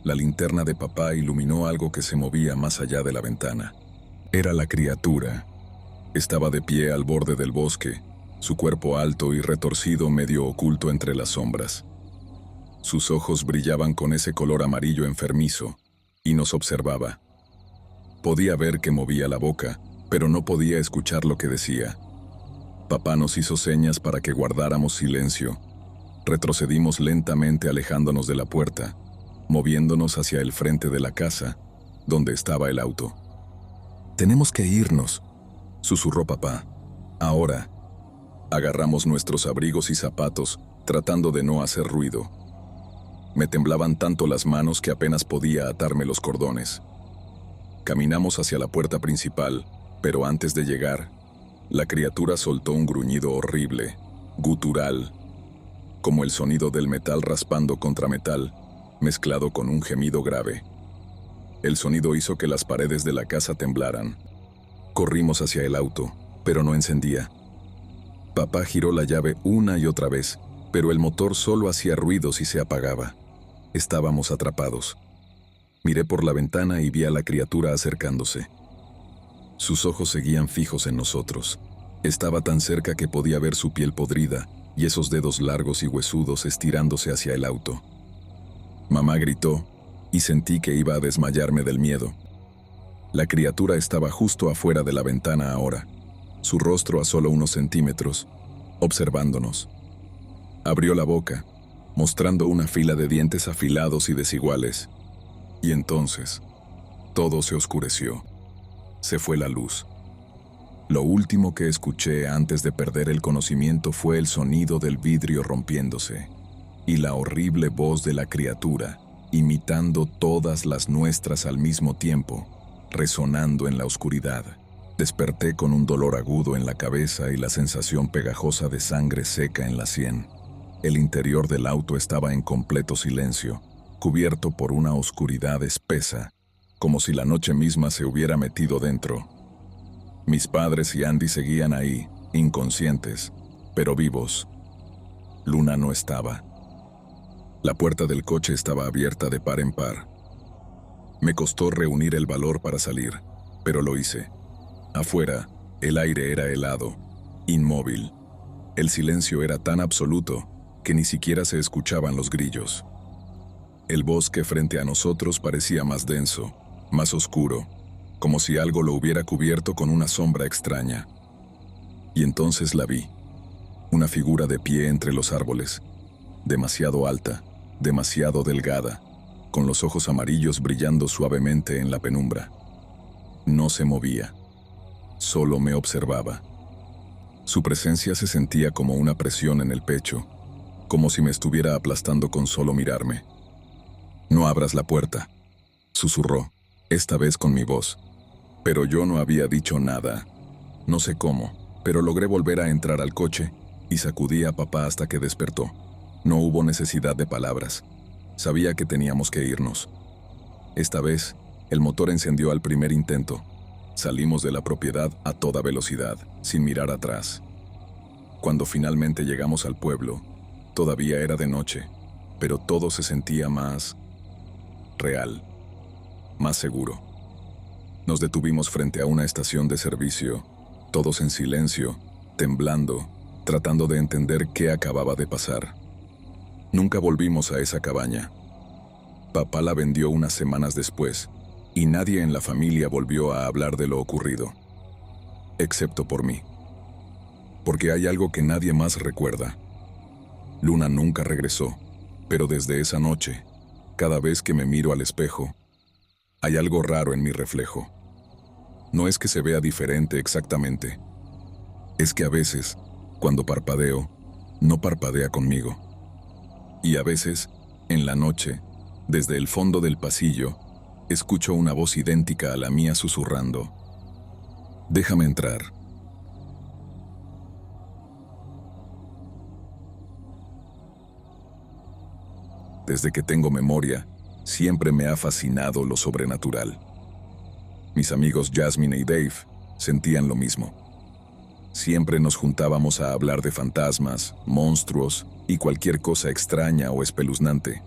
la linterna de papá iluminó algo que se movía más allá de la ventana. Era la criatura. Estaba de pie al borde del bosque, su cuerpo alto y retorcido medio oculto entre las sombras. Sus ojos brillaban con ese color amarillo enfermizo, y nos observaba. Podía ver que movía la boca, pero no podía escuchar lo que decía. Papá nos hizo señas para que guardáramos silencio. Retrocedimos lentamente alejándonos de la puerta, moviéndonos hacia el frente de la casa, donde estaba el auto. «Tenemos que irnos», susurró papá. «Ahora». Agarramos nuestros abrigos y zapatos, tratando de no hacer ruido. Me temblaban tanto las manos que apenas podía atarme los cordones. Caminamos hacia la puerta principal, pero antes de llegar, la criatura soltó un gruñido horrible, gutural, como el sonido del metal raspando contra metal, mezclado con un gemido grave. El sonido hizo que las paredes de la casa temblaran. Corrimos hacia el auto, pero no encendía. Papá giró la llave una y otra vez, pero el motor solo hacía ruidos y se apagaba. Estábamos atrapados. Miré por la ventana y vi a la criatura acercándose. Sus ojos seguían fijos en nosotros. Estaba tan cerca que podía ver su piel podrida y esos dedos largos y huesudos estirándose hacia el auto. Mamá gritó y sentí que iba a desmayarme del miedo. La criatura estaba justo afuera de la ventana ahora, su rostro a solo unos centímetros, observándonos. Abrió la boca, mostrando una fila de dientes afilados y desiguales. Y entonces, todo se oscureció. Se fue la luz. Lo último que escuché antes de perder el conocimiento fue el sonido del vidrio rompiéndose y la horrible voz de la criatura, imitando todas las nuestras al mismo tiempo, resonando en la oscuridad. Desperté con un dolor agudo en la cabeza y la sensación pegajosa de sangre seca en la sien. El interior del auto estaba en completo silencio, cubierto por una oscuridad espesa como si la noche misma se hubiera metido dentro. Mis padres y Andy seguían ahí, inconscientes, pero vivos. Luna no estaba. La puerta del coche estaba abierta de par en par. Me costó reunir el valor para salir, pero lo hice. Afuera, el aire era helado, inmóvil. El silencio era tan absoluto que ni siquiera se escuchaban los grillos. El bosque frente a nosotros parecía más denso, más oscuro, como si algo lo hubiera cubierto con una sombra extraña. Y entonces la vi. Una figura de pie entre los árboles, demasiado alta, demasiado delgada, con los ojos amarillos brillando suavemente en la penumbra. No se movía, solo me observaba. Su presencia se sentía como una presión en el pecho, como si me estuviera aplastando con solo mirarme. «No abras la puerta», susurró, esta vez con mi voz. Pero yo no había dicho nada. No sé cómo, pero logré volver a entrar al coche y sacudí a papá hasta que despertó. No hubo necesidad de palabras. Sabía que teníamos que irnos. Esta vez, el motor encendió al primer intento. Salimos de la propiedad a toda velocidad, sin mirar atrás. Cuando finalmente llegamos al pueblo, todavía era de noche, pero todo se sentía más real, más seguro. Nos detuvimos frente a una estación de servicio, todos en silencio, temblando, tratando de entender qué acababa de pasar. Nunca volvimos a esa cabaña. Papá la vendió unas semanas después, y nadie en la familia volvió a hablar de lo ocurrido, excepto por mí. Porque hay algo que nadie más recuerda. Luna nunca regresó, pero desde esa noche, cada vez que me miro al espejo, hay algo raro en mi reflejo. No es que se vea diferente exactamente. Es que a veces, cuando parpadeo, no parpadea conmigo. Y a veces, en la noche, desde el fondo del pasillo, escucho una voz idéntica a la mía susurrando: «Déjame entrar». Desde que tengo memoria, siempre me ha fascinado lo sobrenatural. Mis amigos Jasmine y Dave sentían lo mismo. Siempre nos juntábamos a hablar de fantasmas, monstruos y cualquier cosa extraña o espeluznante.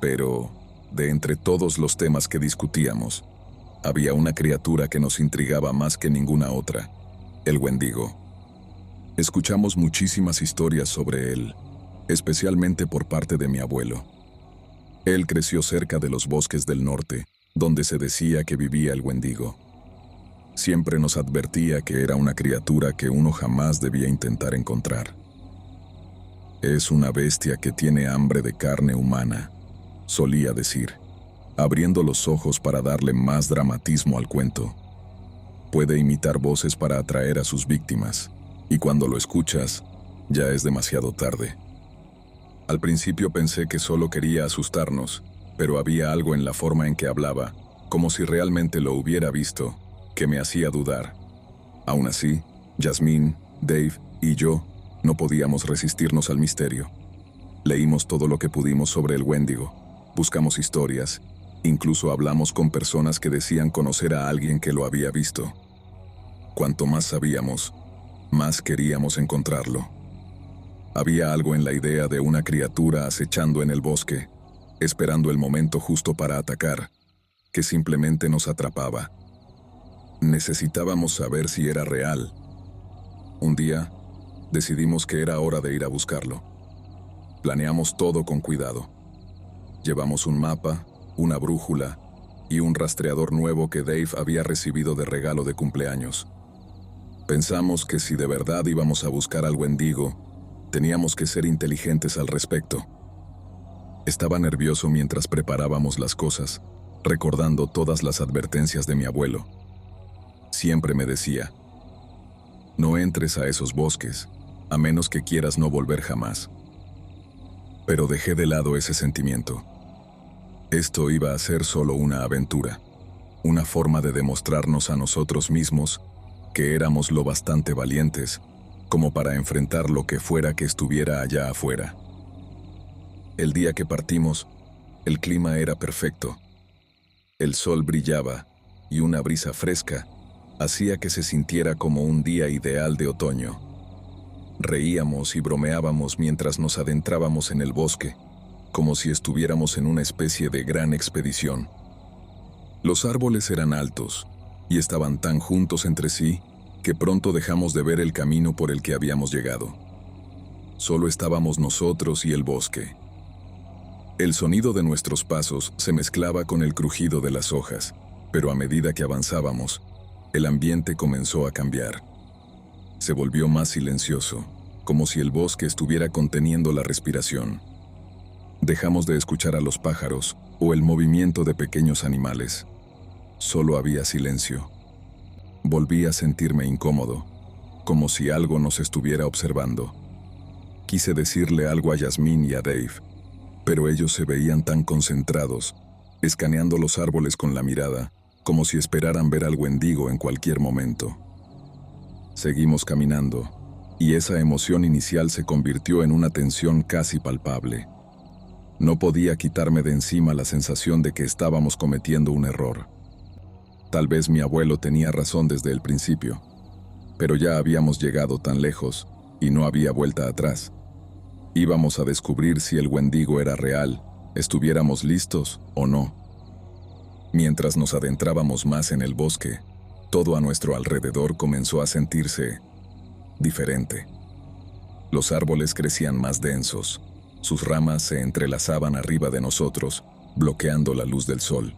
Pero, de entre todos los temas que discutíamos, había una criatura que nos intrigaba más que ninguna otra: el Wendigo. Escuchamos muchísimas historias sobre él, especialmente por parte de mi abuelo. Él creció cerca de los bosques del norte, donde se decía que vivía el Wendigo. Siempre nos advertía que era una criatura que uno jamás debía intentar encontrar. «Es una bestia que tiene hambre de carne humana», solía decir, abriendo los ojos para darle más dramatismo al cuento. Puede imitar voces para atraer a sus víctimas, y cuando lo escuchas, ya es demasiado tarde. Al principio pensé que solo quería asustarnos, pero había algo en la forma en que hablaba, como si realmente lo hubiera visto, que me hacía dudar. Aún así, Jasmine, Dave y yo no podíamos resistirnos al misterio. Leímos todo lo que pudimos sobre el Wendigo, buscamos historias, incluso hablamos con personas que decían conocer a alguien que lo había visto. Cuanto más sabíamos, más queríamos encontrarlo. Había algo en la idea de una criatura acechando en el bosque, esperando el momento justo para atacar, que simplemente nos atrapaba. Necesitábamos saber si era real. Un día, decidimos que era hora de ir a buscarlo. Planeamos todo con cuidado. Llevamos un mapa, una brújula y un rastreador nuevo que Dave había recibido de regalo de cumpleaños. Pensamos que si de verdad íbamos a buscar al Wendigo, teníamos que ser inteligentes al respecto. Estaba nervioso mientras preparábamos las cosas, recordando todas las advertencias de mi abuelo. Siempre me decía: «No entres a esos bosques, a menos que quieras no volver jamás». Pero dejé de lado ese sentimiento. Esto iba a ser solo una aventura, una forma de demostrarnos a nosotros mismos que éramos lo bastante valientes como para enfrentar lo que fuera que estuviera allá afuera. El día que partimos, el clima era perfecto. El sol brillaba y una brisa fresca hacía que se sintiera como un día ideal de otoño. Reíamos y bromeábamos mientras nos adentrábamos en el bosque, como si estuviéramos en una especie de gran expedición. Los árboles eran altos y estaban tan juntos entre sí que pronto dejamos de ver el camino por el que habíamos llegado. Solo estábamos nosotros y el bosque. El sonido de nuestros pasos se mezclaba con el crujido de las hojas, pero a medida que avanzábamos, el ambiente comenzó a cambiar. Se volvió más silencioso, como si el bosque estuviera conteniendo la respiración. Dejamos de escuchar a los pájaros o el movimiento de pequeños animales. Solo había silencio. Volví a sentirme incómodo, como si algo nos estuviera observando. Quise decirle algo a Yasmín y a Dave, pero ellos se veían tan concentrados, escaneando los árboles con la mirada, como si esperaran ver al Wendigo en cualquier momento. Seguimos caminando, y esa emoción inicial se convirtió en una tensión casi palpable. No podía quitarme de encima la sensación de que estábamos cometiendo un error. Tal vez mi abuelo tenía razón desde el principio, pero ya habíamos llegado tan lejos y no había vuelta atrás. Íbamos a descubrir si el Wendigo era real, estuviéramos listos o no. Mientras nos adentrábamos más en el bosque, todo a nuestro alrededor comenzó a sentirse diferente. Los árboles crecían más densos, sus ramas se entrelazaban arriba de nosotros, bloqueando la luz del sol.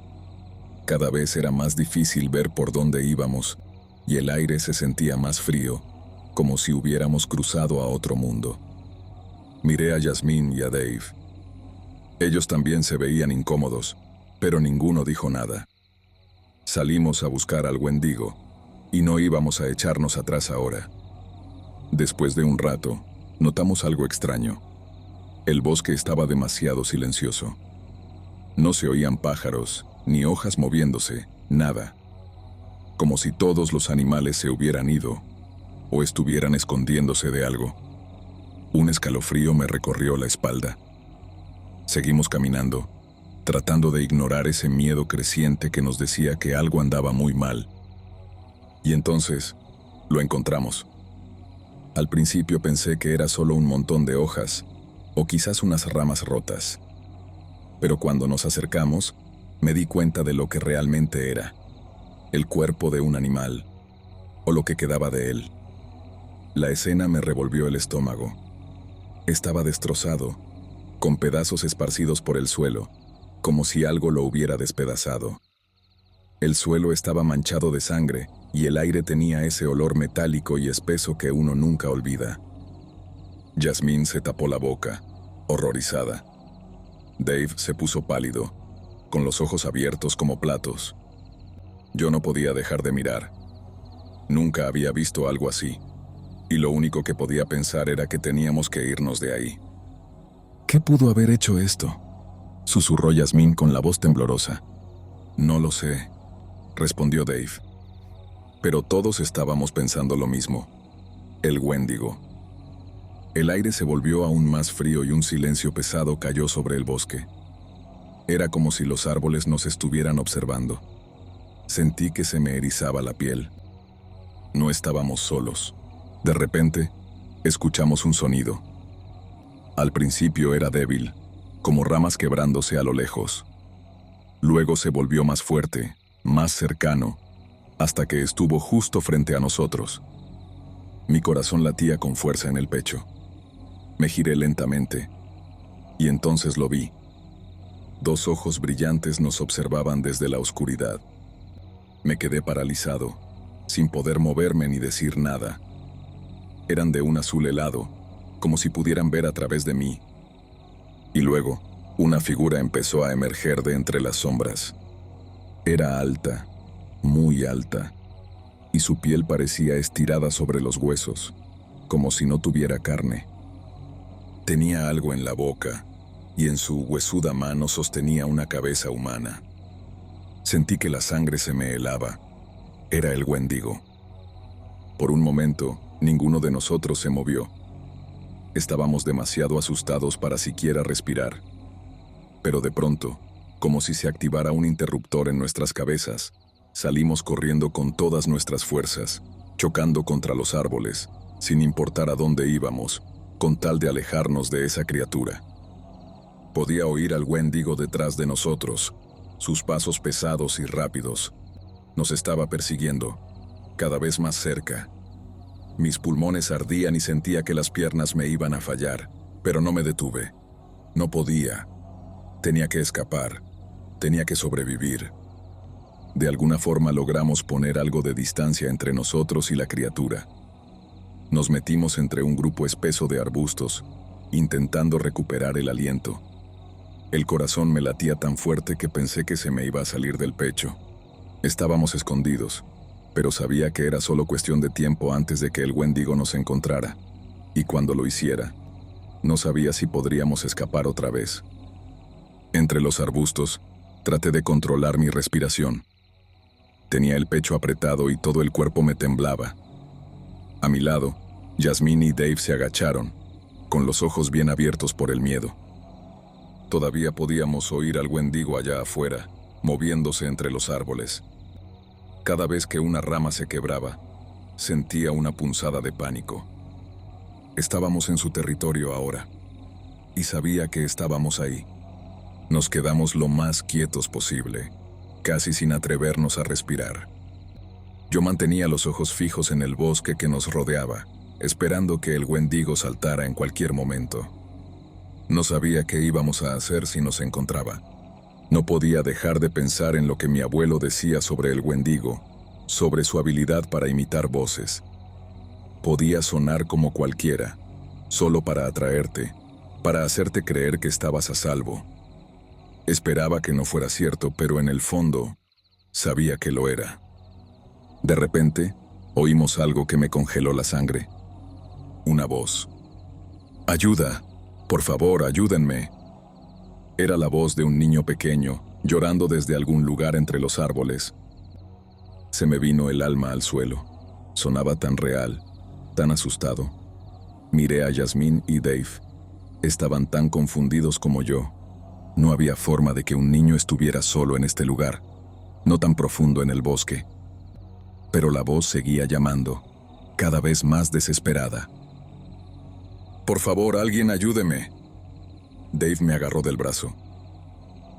Cada vez era más difícil ver por dónde íbamos, y el aire se sentía más frío, como si hubiéramos cruzado a otro mundo. Miré a Yasmín y a Dave. Ellos también se veían incómodos, pero ninguno dijo nada. Salimos a buscar al Wendigo, y no íbamos a echarnos atrás ahora. Después de un rato, notamos algo extraño. El bosque estaba demasiado silencioso. No se oían pájaros, ni hojas moviéndose, nada. Como si todos los animales se hubieran ido, o estuvieran escondiéndose de algo. Un escalofrío me recorrió la espalda. Seguimos caminando, tratando de ignorar ese miedo creciente que nos decía que algo andaba muy mal. Y entonces, lo encontramos. Al principio pensé que era solo un montón de hojas, o quizás unas ramas rotas. Pero cuando nos acercamos, me di cuenta de lo que realmente era: el cuerpo de un animal, o lo que quedaba de él. La escena me revolvió el estómago. Estaba destrozado, con pedazos esparcidos por el suelo, como si algo lo hubiera despedazado. El suelo estaba manchado de sangre y el aire tenía ese olor metálico y espeso que uno nunca olvida. Yasmín se tapó la boca, horrorizada. Dave se puso pálido, con los ojos abiertos como platos. Yo no podía dejar de mirar. Nunca había visto algo así, y lo único que podía pensar era que teníamos que irnos de ahí. ¿Qué pudo haber hecho esto?, susurró Yasmín con la voz temblorosa. No lo sé, respondió Dave. Pero todos estábamos pensando lo mismo: el Wendigo. El aire se volvió aún más frío y un silencio pesado cayó sobre el bosque. Era como si los árboles nos estuvieran observando. Sentí que se me erizaba la piel. No estábamos solos. De repente, escuchamos un sonido. Al principio era débil, como ramas quebrándose a lo lejos. Luego se volvió más fuerte, más cercano, hasta que estuvo justo frente a nosotros. Mi corazón latía con fuerza en el pecho. Me giré lentamente, y entonces lo vi. Dos ojos brillantes nos observaban desde la oscuridad. Me quedé paralizado, sin poder moverme ni decir nada. Eran de un azul helado, como si pudieran ver a través de mí. Y luego, una figura empezó a emerger de entre las sombras. Era alta, muy alta, y su piel parecía estirada sobre los huesos, como si no tuviera carne. Tenía algo en la boca, y en su huesuda mano sostenía una cabeza humana. Sentí que la sangre se me helaba. Era el Wendigo. Por un momento, ninguno de nosotros se movió. Estábamos demasiado asustados para siquiera respirar. Pero de pronto, Como si se activara un interruptor en nuestras cabezas, salimos corriendo con todas nuestras fuerzas, chocando contra los árboles, sin importar a dónde íbamos, con tal de alejarnos de esa criatura. Podía oír al Wendigo detrás de nosotros, sus pasos pesados y rápidos. Nos estaba persiguiendo, cada vez más cerca. Mis pulmones ardían y sentía que las piernas me iban a fallar, pero no me detuve. No podía. Tenía que escapar. Tenía que sobrevivir. De alguna forma logramos poner algo de distancia entre nosotros y la criatura. Nos metimos entre un grupo espeso de arbustos, intentando recuperar el aliento. El corazón me latía tan fuerte que pensé que se me iba a salir del pecho. Estábamos escondidos, pero sabía que era solo cuestión de tiempo antes de que el Wendigo nos encontrara, y cuando lo hiciera, no sabía si podríamos escapar otra vez. Entre los arbustos, traté de controlar mi respiración. Tenía el pecho apretado y todo el cuerpo me temblaba. A mi lado, Jasmine y Dave se agacharon, con los ojos bien abiertos por el miedo. Todavía podíamos oír al Wendigo allá afuera, moviéndose entre los árboles. Cada vez que una rama se quebraba, sentía una punzada de pánico. Estábamos en su territorio ahora, y sabía que estábamos ahí. Nos quedamos lo más quietos posible, casi sin atrevernos a respirar. Yo mantenía los ojos fijos en el bosque que nos rodeaba, esperando que el Wendigo saltara en cualquier momento. No sabía qué íbamos a hacer si nos encontraba. No podía dejar de pensar en lo que mi abuelo decía sobre el Wendigo, sobre su habilidad para imitar voces. Podía sonar como cualquiera, solo para atraerte, para hacerte creer que estabas a salvo. Esperaba que no fuera cierto, pero en el fondo, sabía que lo era. De repente, oímos algo que me congeló la sangre. Una voz. ¡Ayuda! ¡Por favor, ayúdenme! Era la voz de un niño pequeño, llorando desde algún lugar entre los árboles. Se me vino el alma al suelo. Sonaba tan real, tan asustado. Miré a Jasmine y Dave. Estaban tan confundidos como yo. No había forma de que un niño estuviera solo en este lugar, no tan profundo en el bosque. Pero la voz seguía llamando, cada vez más desesperada. «Por favor, alguien ayúdeme». Dave me agarró del brazo.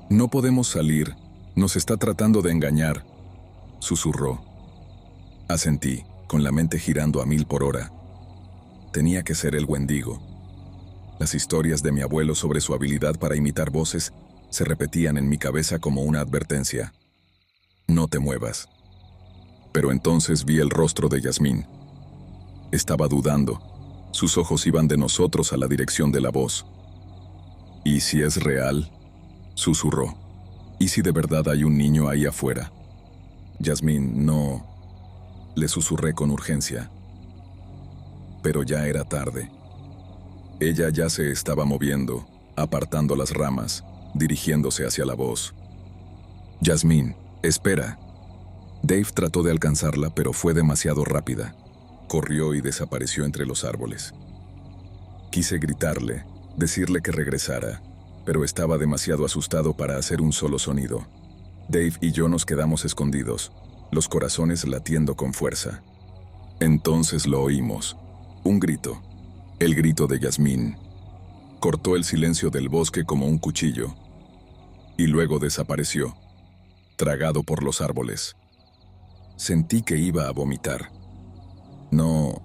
«No podemos salir, nos está tratando de engañar», susurró. Asentí, con la mente girando a 1000 por hora. Tenía que ser el Wendigo. Las historias de mi abuelo sobre su habilidad para imitar voces se repetían en mi cabeza como una advertencia. «No te muevas». Pero entonces vi el rostro de Jasmine. Estaba dudando. Sus ojos iban de nosotros a la dirección de la voz. «¿Y si es real?», susurró. «¿Y si de verdad hay un niño ahí afuera?». «Jasmine, no», le susurré con urgencia. Pero ya era tarde. Ella ya se estaba moviendo, apartando las ramas, dirigiéndose hacia la voz. «Jasmine, espera». Dave trató de alcanzarla, pero fue demasiado rápida. Corrió y desapareció entre los árboles. Quise gritarle, decirle que regresara, pero estaba demasiado asustado para hacer un solo sonido. Dave y yo nos quedamos escondidos, los corazones latiendo con fuerza. Entonces lo oímos. Un grito. El grito de Jasmine. Cortó el silencio del bosque como un cuchillo. Y luego desapareció, tragado por los árboles. Sentí que iba a vomitar. «No,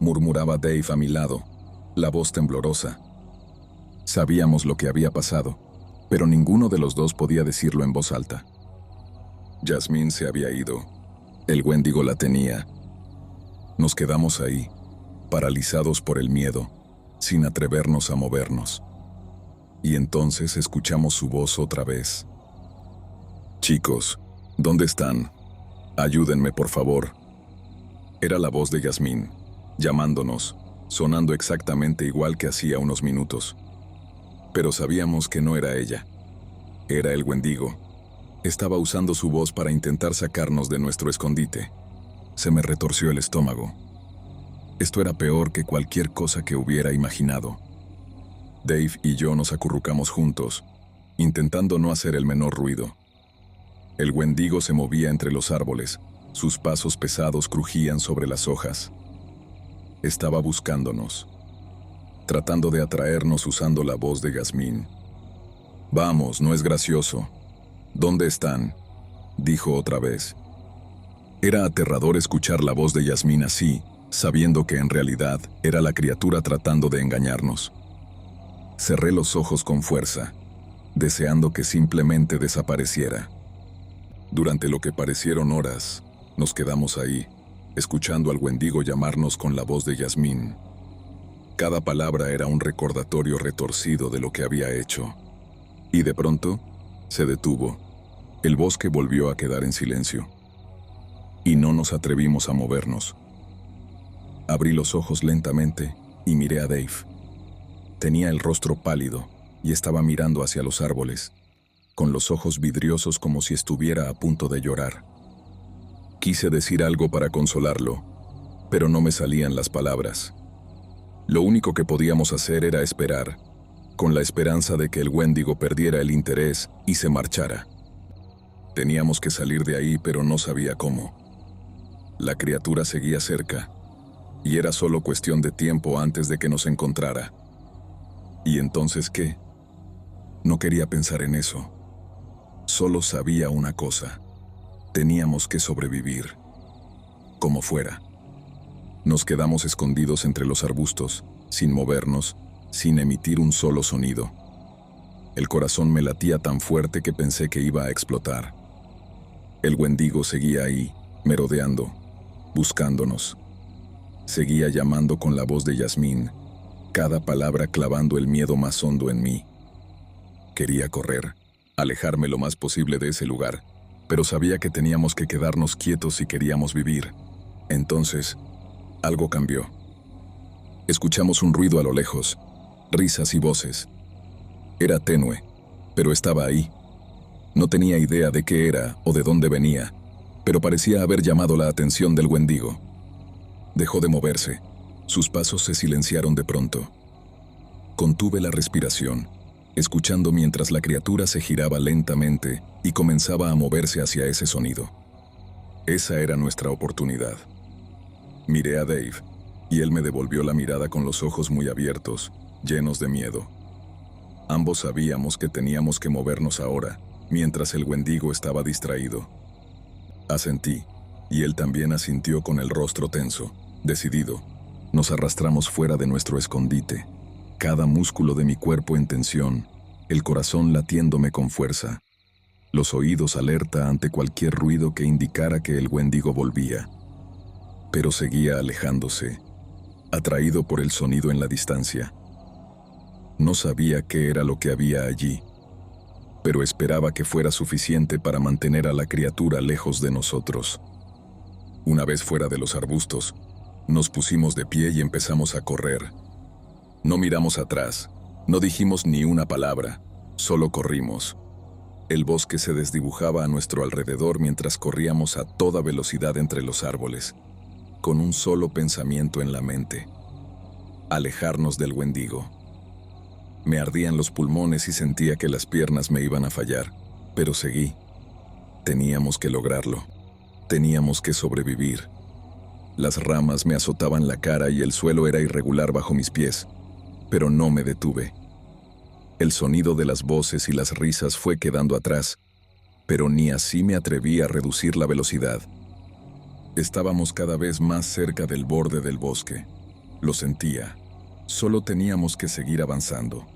murmuraba Dave a mi lado, la voz temblorosa. Sabíamos lo que había pasado, pero ninguno de los dos podía decirlo en voz alta. Jasmine se había ido. El Wendigo la tenía. Nos quedamos ahí, paralizados por el miedo, sin atrevernos a movernos. Y entonces escuchamos su voz otra vez. «Chicos, ¿dónde están? Ayúdenme, por favor». Era la voz de Jasmine, llamándonos, sonando exactamente igual que hacía unos minutos. Pero sabíamos que no era ella. Era el Wendigo. Estaba usando su voz para intentar sacarnos de nuestro escondite. Se me retorció el estómago. Esto era peor que cualquier cosa que hubiera imaginado. Dave y yo nos acurrucamos juntos, intentando no hacer el menor ruido. El Wendigo se movía entre los árboles, sus pasos pesados crujían sobre las hojas. Estaba buscándonos, tratando de atraernos usando la voz de Yasmín. «Vamos, no es gracioso. ¿Dónde están?», dijo otra vez. Era aterrador escuchar la voz de Yasmín así, sabiendo que en realidad era la criatura tratando de engañarnos. Cerré los ojos con fuerza, deseando que simplemente desapareciera. Durante lo que parecieron horas, nos quedamos ahí, escuchando al Wendigo llamarnos con la voz de Yasmín. Cada palabra era un recordatorio retorcido de lo que había hecho. Y de pronto, se detuvo. El bosque volvió a quedar en silencio. Y no nos atrevimos a movernos. Abrí los ojos lentamente y miré a Dave. Tenía el rostro pálido y estaba mirando hacia los árboles, con los ojos vidriosos como si estuviera a punto de llorar. Quise decir algo para consolarlo, pero no me salían las palabras. Lo único que podíamos hacer era esperar, con la esperanza de que el Wendigo perdiera el interés y se marchara. Teníamos que salir de ahí, pero no sabía cómo. La criatura seguía cerca, y era solo cuestión de tiempo antes de que nos encontrara. ¿Y entonces qué? No quería pensar en eso. Solo sabía una cosa: teníamos que sobrevivir, como fuera. Nos quedamos escondidos entre los arbustos, sin movernos, sin emitir un solo sonido. El corazón me latía tan fuerte que pensé que iba a explotar. El Wendigo seguía ahí, merodeando, buscándonos. Seguía llamando con la voz de Yasmín, cada palabra clavando el miedo más hondo en mí. Quería correr, alejarme lo más posible de ese lugar, pero sabía que teníamos que quedarnos quietos si queríamos vivir. Entonces, algo cambió. Escuchamos un ruido a lo lejos, risas y voces. Era tenue, pero estaba ahí. No tenía idea de qué era o de dónde venía, pero parecía haber llamado la atención del Wendigo. Dejó de moverse. Sus pasos se silenciaron de pronto. Contuve la respiración, escuchando mientras la criatura se giraba lentamente y comenzaba a moverse hacia ese sonido. Esa era nuestra oportunidad. Miré a Dave, y él me devolvió la mirada con los ojos muy abiertos, llenos de miedo. Ambos sabíamos que teníamos que movernos ahora, mientras el Wendigo estaba distraído. Asentí, y él también asintió con el rostro tenso, decidido. Nos arrastramos fuera de nuestro escondite, cada músculo de mi cuerpo en tensión, el corazón latiéndome con fuerza, los oídos alerta ante cualquier ruido que indicara que el Wendigo volvía. Pero seguía alejándose, atraído por el sonido en la distancia. No sabía qué era lo que había allí, pero esperaba que fuera suficiente para mantener a la criatura lejos de nosotros. Una vez fuera de los arbustos, nos pusimos de pie y empezamos a correr. No miramos atrás, no dijimos ni una palabra, solo corrimos. El bosque se desdibujaba a nuestro alrededor mientras corríamos a toda velocidad entre los árboles, con un solo pensamiento en la mente: alejarnos del Wendigo. Me ardían los pulmones y sentía que las piernas me iban a fallar, pero seguí. Teníamos que lograrlo. Teníamos que sobrevivir. Las ramas me azotaban la cara y el suelo era irregular bajo mis pies, pero no me detuve. El sonido de las voces y las risas fue quedando atrás, pero ni así me atreví a reducir la velocidad. Estábamos cada vez más cerca del borde del bosque. Lo sentía. Solo teníamos que seguir avanzando.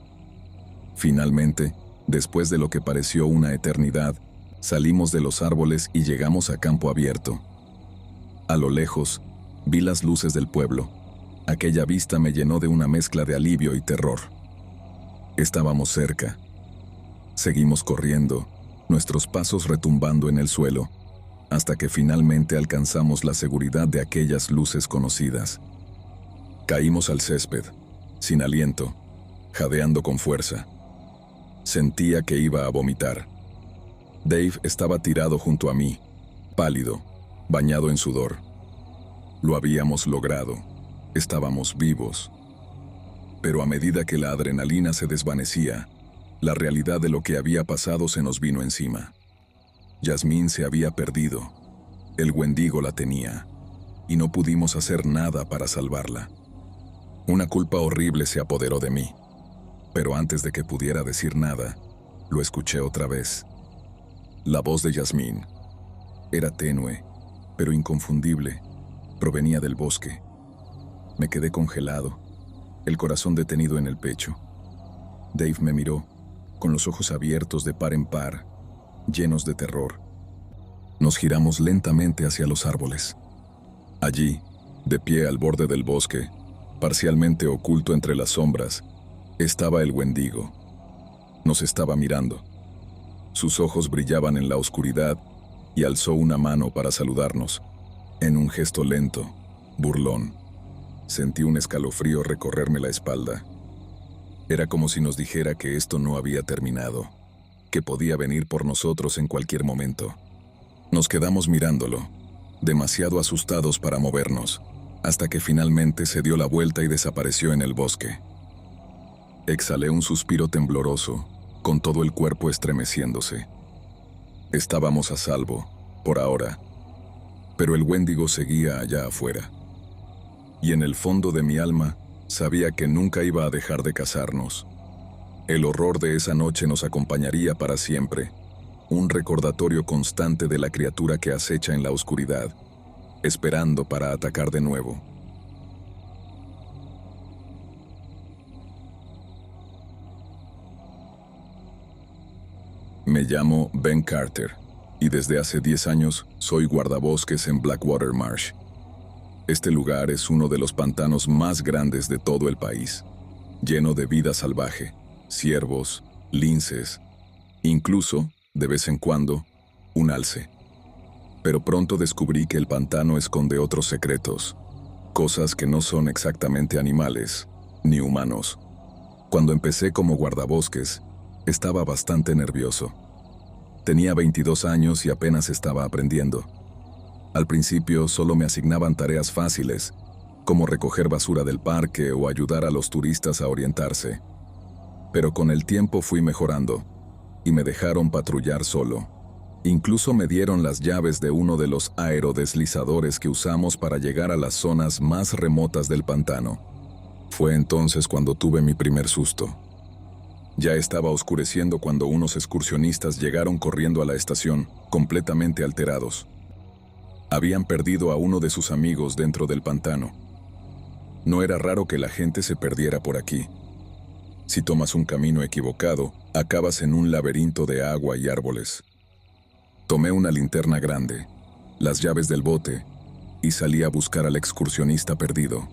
Finalmente, después de lo que pareció una eternidad, salimos de los árboles y llegamos a campo abierto. A lo lejos, vi las luces del pueblo. Aquella vista me llenó de una mezcla de alivio y terror. Estábamos cerca. Seguimos corriendo, nuestros pasos retumbando en el suelo, hasta que finalmente alcanzamos la seguridad de aquellas luces conocidas. Caímos al césped, sin aliento, jadeando con fuerza. Sentía que iba a vomitar. Dave estaba tirado junto a mí, pálido, bañado en sudor. Lo habíamos logrado. Estábamos vivos. Pero a medida que la adrenalina se desvanecía, la realidad de lo que había pasado se nos vino encima. Yasmín se había perdido. El Wendigo la tenía, y no pudimos hacer nada para salvarla. Una culpa horrible se apoderó de mí, pero antes de que pudiera decir nada, lo escuché otra vez. La voz de Yasmín era tenue, pero inconfundible. Provenía del bosque. Me quedé congelado, el corazón detenido en el pecho. Dave me miró, con los ojos abiertos de par en par, llenos de terror. Nos giramos lentamente hacia los árboles. Allí, de pie al borde del bosque, parcialmente oculto entre las sombras, estaba el Wendigo. Nos estaba mirando. Sus ojos brillaban en la oscuridad y alzó una mano para saludarnos, en un gesto lento, burlón. Sentí un escalofrío recorrerme la espalda. Era como si nos dijera que esto no había terminado, que podía venir por nosotros en cualquier momento. Nos quedamos mirándolo, demasiado asustados para movernos, hasta que finalmente se dio la vuelta y desapareció en el bosque. Exhalé un suspiro tembloroso, con todo el cuerpo estremeciéndose. Estábamos a salvo, por ahora, pero el Wendigo seguía allá afuera. Y en el fondo de mi alma, sabía que nunca iba a dejar de cazarnos. El horror de esa noche nos acompañaría para siempre, un recordatorio constante de la criatura que acecha en la oscuridad, esperando para atacar de nuevo. Me llamo Ben Carter, y desde hace 10 años soy guardabosques en Blackwater Marsh. Este lugar es uno de los pantanos más grandes de todo el país, lleno de vida salvaje, ciervos, linces, incluso, de vez en cuando, un alce. Pero pronto descubrí que el pantano esconde otros secretos, cosas que no son exactamente animales, ni humanos. Cuando empecé como guardabosques, estaba bastante nervioso. Tenía 22 años y apenas estaba aprendiendo. Al principio solo me asignaban tareas fáciles, como recoger basura del parque o ayudar a los turistas a orientarse. Pero con el tiempo fui mejorando, y me dejaron patrullar solo. Incluso me dieron las llaves de uno de los aerodeslizadores que usamos para llegar a las zonas más remotas del pantano. Fue entonces cuando tuve mi primer susto. Ya estaba oscureciendo cuando unos excursionistas llegaron corriendo a la estación, completamente alterados. Habían perdido a uno de sus amigos dentro del pantano. No era raro que la gente se perdiera por aquí. Si tomas un camino equivocado, acabas en un laberinto de agua y árboles. Tomé una linterna grande, las llaves del bote, y salí a buscar al excursionista perdido.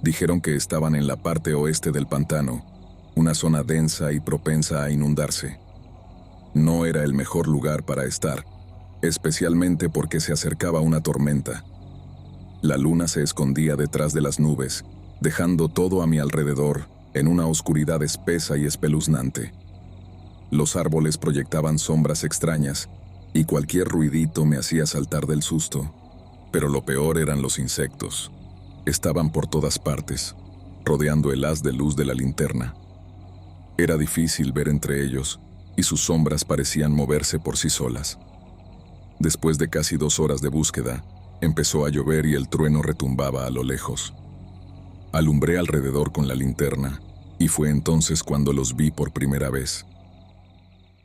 Dijeron que estaban en la parte oeste del pantano, una zona densa y propensa a inundarse. No era el mejor lugar para estar, especialmente porque se acercaba una tormenta. La luna se escondía detrás de las nubes, dejando todo a mi alrededor en una oscuridad espesa y espeluznante. Los árboles proyectaban sombras extrañas, y cualquier ruidito me hacía saltar del susto. Pero lo peor eran los insectos. Estaban por todas partes, rodeando el haz de luz de la linterna. Era difícil ver entre ellos, y sus sombras parecían moverse por sí solas. Después de casi 2 horas de búsqueda, empezó a llover y el trueno retumbaba a lo lejos. Alumbré alrededor con la linterna, y fue entonces cuando los vi por primera vez.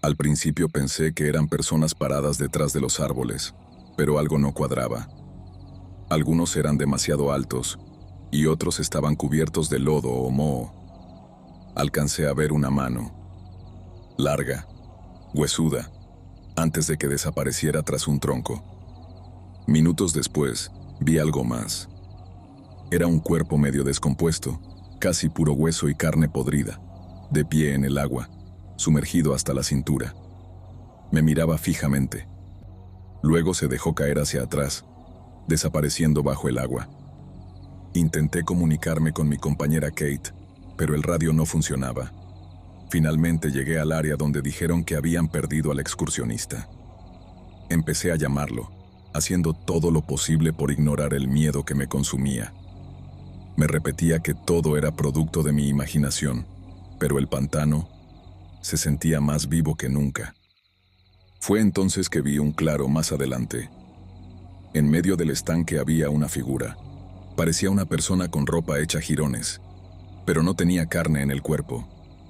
Al principio pensé que eran personas paradas detrás de los árboles, pero algo no cuadraba. Algunos eran demasiado altos, y otros estaban cubiertos de lodo o moho. Alcancé a ver una mano, larga, huesuda, antes de que desapareciera tras un tronco. Minutos después, vi algo más. Era un cuerpo medio descompuesto, casi puro hueso y carne podrida, de pie en el agua, sumergido hasta la cintura. Me miraba fijamente. Luego se dejó caer hacia atrás, desapareciendo bajo el agua. Intenté comunicarme con mi compañera Kate, pero el radio no funcionaba. Finalmente llegué al área donde dijeron que habían perdido al excursionista. Empecé a llamarlo, haciendo todo lo posible por ignorar el miedo que me consumía. Me repetía que todo era producto de mi imaginación, pero el pantano se sentía más vivo que nunca. Fue entonces que vi un claro más adelante. En medio del estanque había una figura. Parecía una persona con ropa hecha jirones, pero no tenía carne en el cuerpo,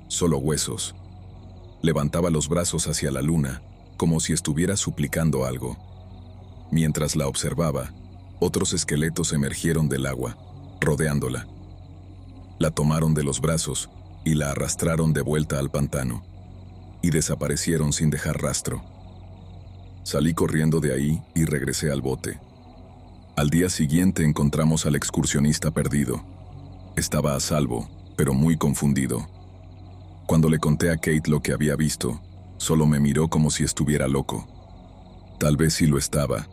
solo huesos. Levantaba los brazos hacia la luna, como si estuviera suplicando algo. Mientras la observaba, otros esqueletos emergieron del agua, rodeándola. La tomaron de los brazos y la arrastraron de vuelta al pantano, y desaparecieron sin dejar rastro. Salí corriendo de ahí y regresé al bote. Al día siguiente encontramos al excursionista perdido. Estaba a salvo, pero muy confundido. Cuando le conté a Kate lo que había visto, solo me miró como si estuviera loco. Tal vez sí lo estaba,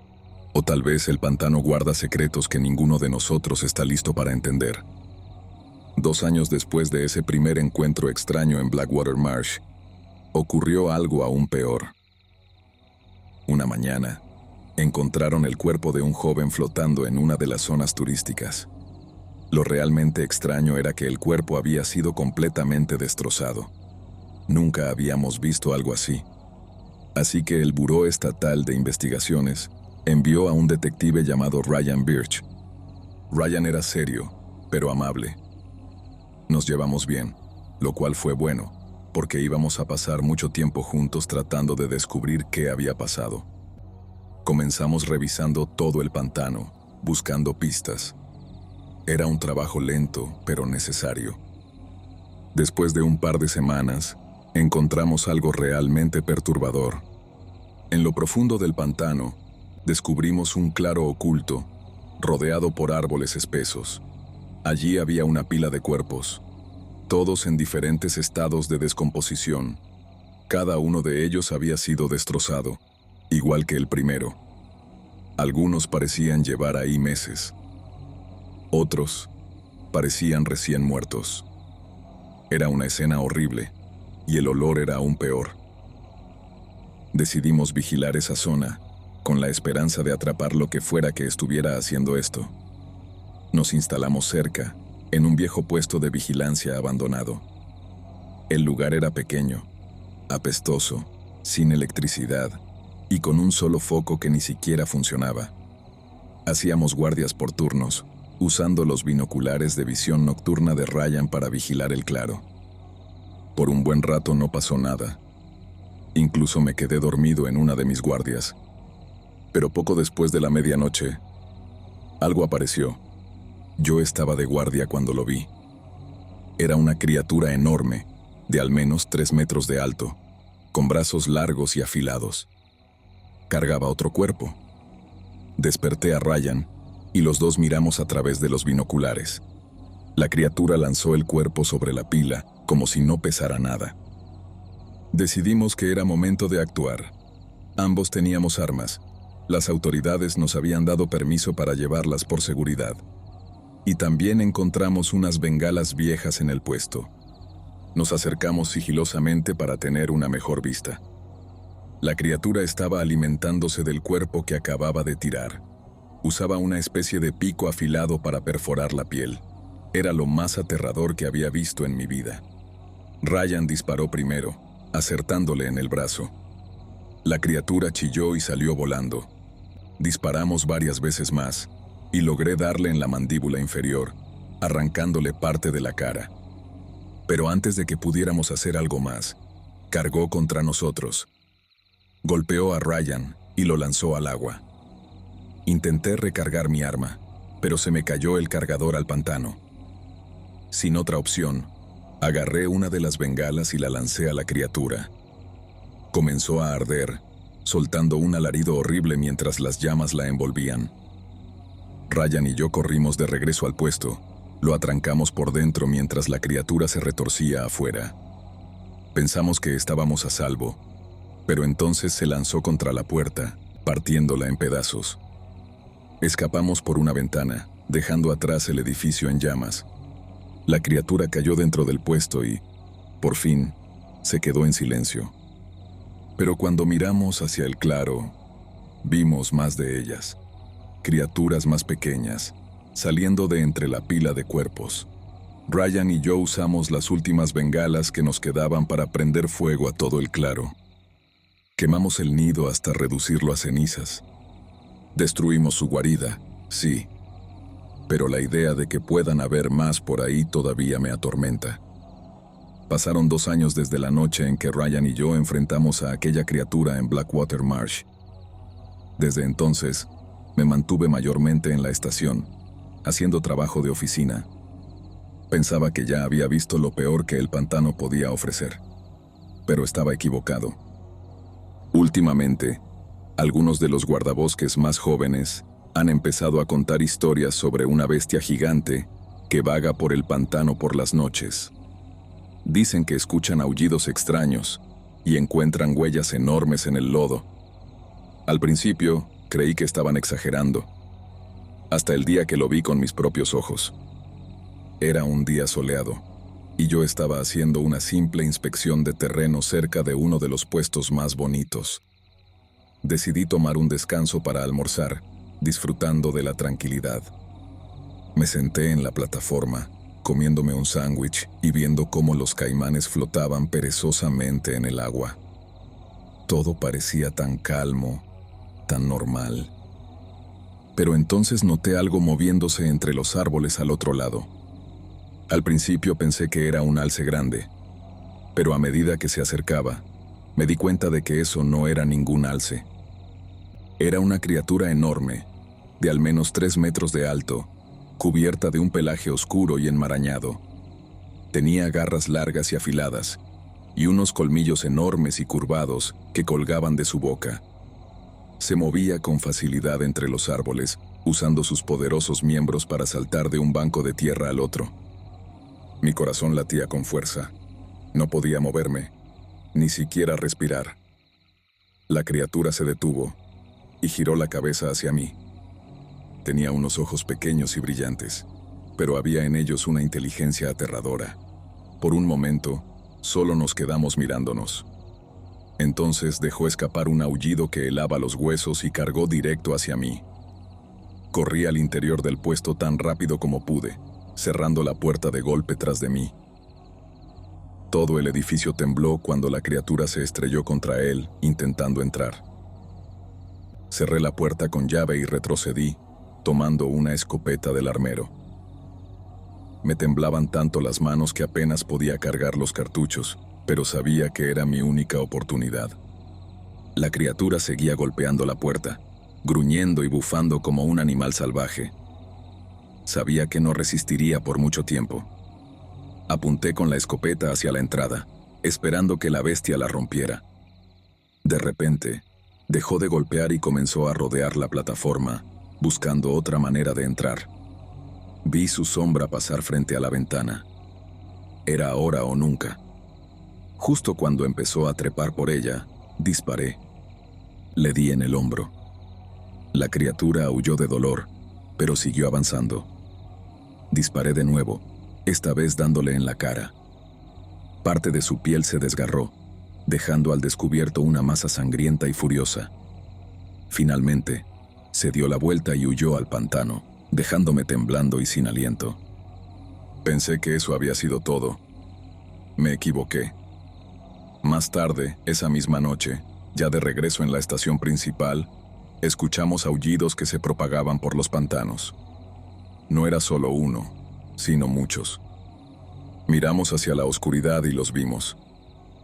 o tal vez el pantano guarda secretos que ninguno de nosotros está listo para entender. 2 años después de ese primer encuentro extraño en Blackwater Marsh, ocurrió algo aún peor. Una mañana, encontraron el cuerpo de un joven flotando en una de las zonas turísticas. Lo realmente extraño era que el cuerpo había sido completamente destrozado. Nunca habíamos visto algo así. Así que el Buró Estatal de Investigaciones envió a un detective llamado Ryan Birch. Ryan era serio, pero amable. Nos llevamos bien, lo cual fue bueno, porque íbamos a pasar mucho tiempo juntos tratando de descubrir qué había pasado. Comenzamos revisando todo el pantano, buscando pistas. Era un trabajo lento, pero necesario. Después de un par de semanas, encontramos algo realmente perturbador. En lo profundo del pantano, descubrimos un claro oculto, rodeado por árboles espesos. Allí había una pila de cuerpos, todos en diferentes estados de descomposición. Cada uno de ellos había sido destrozado, igual que el primero. Algunos parecían llevar ahí meses. Otros parecían recién muertos. Era una escena horrible, y el olor era aún peor. Decidimos vigilar esa zona, con la esperanza de atrapar lo que fuera que estuviera haciendo esto. Nos instalamos cerca, en un viejo puesto de vigilancia abandonado. El lugar era pequeño, apestoso, sin electricidad, y con un solo foco que ni siquiera funcionaba. Hacíamos guardias por turnos, usando los binoculares de visión nocturna de Ryan para vigilar el claro. Por un buen rato no pasó nada. Incluso me quedé dormido en una de mis guardias. Pero poco después de la medianoche, algo apareció. Yo estaba de guardia cuando lo vi. Era una criatura enorme, de al menos 3 metros de alto, con brazos largos y afilados. Cargaba otro cuerpo. Desperté a Ryan, y los dos miramos a través de los binoculares. La criatura lanzó el cuerpo sobre la pila, como si no pesara nada. Decidimos que era momento de actuar. Ambos teníamos armas. Las autoridades nos habían dado permiso para llevarlas por seguridad. Y también encontramos unas bengalas viejas en el puesto. Nos acercamos sigilosamente para tener una mejor vista. La criatura estaba alimentándose del cuerpo que acababa de tirar. Usaba una especie de pico afilado para perforar la piel. Era lo más aterrador que había visto en mi vida. Ryan disparó primero, acertándole en el brazo. La criatura chilló y salió volando. Disparamos varias veces más, y logré darle en la mandíbula inferior, arrancándole parte de la cara. Pero antes de que pudiéramos hacer algo más, cargó contra nosotros. Golpeó a Ryan y lo lanzó al agua. Intenté recargar mi arma, pero se me cayó el cargador al pantano. Sin otra opción, agarré una de las bengalas y la lancé a la criatura. Comenzó a arder, soltando un alarido horrible mientras las llamas la envolvían. Ryan y yo corrimos de regreso al puesto. Lo atrancamos por dentro mientras la criatura se retorcía afuera. Pensamos que estábamos a salvo, pero entonces se lanzó contra la puerta, partiéndola en pedazos. Escapamos por una ventana, dejando atrás el edificio en llamas. La criatura cayó dentro del puesto y, por fin, se quedó en silencio. Pero cuando miramos hacia el claro, vimos más de ellas. Criaturas más pequeñas, saliendo de entre la pila de cuerpos. Ryan y yo usamos las últimas bengalas que nos quedaban para prender fuego a todo el claro. Quemamos el nido hasta reducirlo a cenizas. Destruimos su guarida, sí, pero la idea de que puedan haber más por ahí todavía me atormenta. Pasaron 2 años desde la noche en que Ryan y yo enfrentamos a aquella criatura en Blackwater Marsh. Desde entonces, me mantuve mayormente en la estación, haciendo trabajo de oficina. Pensaba que ya había visto lo peor que el pantano podía ofrecer, pero estaba equivocado. Últimamente, algunos de los guardabosques más jóvenes han empezado a contar historias sobre una bestia gigante que vaga por el pantano por las noches. Dicen que escuchan aullidos extraños y encuentran huellas enormes en el lodo. Al principio, creí que estaban exagerando, hasta el día que lo vi con mis propios ojos. Era un día soleado, y yo estaba haciendo una simple inspección de terreno cerca de uno de los puestos más bonitos. Decidí tomar un descanso para almorzar, disfrutando de la tranquilidad. Me senté en la plataforma, comiéndome un sándwich y viendo cómo los caimanes flotaban perezosamente en el agua. Todo parecía tan calmo, tan normal. Pero entonces noté algo moviéndose entre los árboles al otro lado. Al principio pensé que era un alce grande, pero a medida que se acercaba, me di cuenta de que eso no era ningún alce. Era una criatura enorme, de al menos 3 metros de alto, cubierta de un pelaje oscuro y enmarañado. Tenía garras largas y afiladas, y unos colmillos enormes y curvados que colgaban de su boca. Se movía con facilidad entre los árboles, usando sus poderosos miembros para saltar de un banco de tierra al otro. Mi corazón latía con fuerza. No podía moverme, ni siquiera respirar. La criatura se detuvo y giró la cabeza hacia mí. Tenía unos ojos pequeños y brillantes, pero había en ellos una inteligencia aterradora. Por un momento, solo nos quedamos mirándonos. Entonces dejó escapar un aullido que helaba los huesos y cargó directo hacia mí. Corrí al interior del puesto tan rápido como pude, cerrando la puerta de golpe tras de mí. Todo el edificio tembló cuando la criatura se estrelló contra él, intentando entrar. Cerré la puerta con llave y retrocedí, tomando una escopeta del armero. Me temblaban tanto las manos que apenas podía cargar los cartuchos, pero sabía que era mi única oportunidad. La criatura seguía golpeando la puerta, gruñendo y bufando como un animal salvaje. Sabía que no resistiría por mucho tiempo. Apunté con la escopeta hacia la entrada, esperando que la bestia la rompiera. De repente, dejó de golpear y comenzó a rodear la plataforma, buscando otra manera de entrar. Vi su sombra pasar frente a la ventana. Era ahora o nunca. Justo cuando empezó a trepar por ella, disparé. Le di en el hombro. La criatura aulló de dolor, pero siguió avanzando. Disparé de nuevo, esta vez dándole en la cara. Parte de su piel se desgarró, dejando al descubierto una masa sangrienta y furiosa. Finalmente, se dio la vuelta y huyó al pantano, dejándome temblando y sin aliento. Pensé que eso había sido todo. Me equivoqué. Más tarde, esa misma noche, ya de regreso en la estación principal, escuchamos aullidos que se propagaban por los pantanos. No era solo uno, sino muchos. Miramos hacia la oscuridad y los vimos.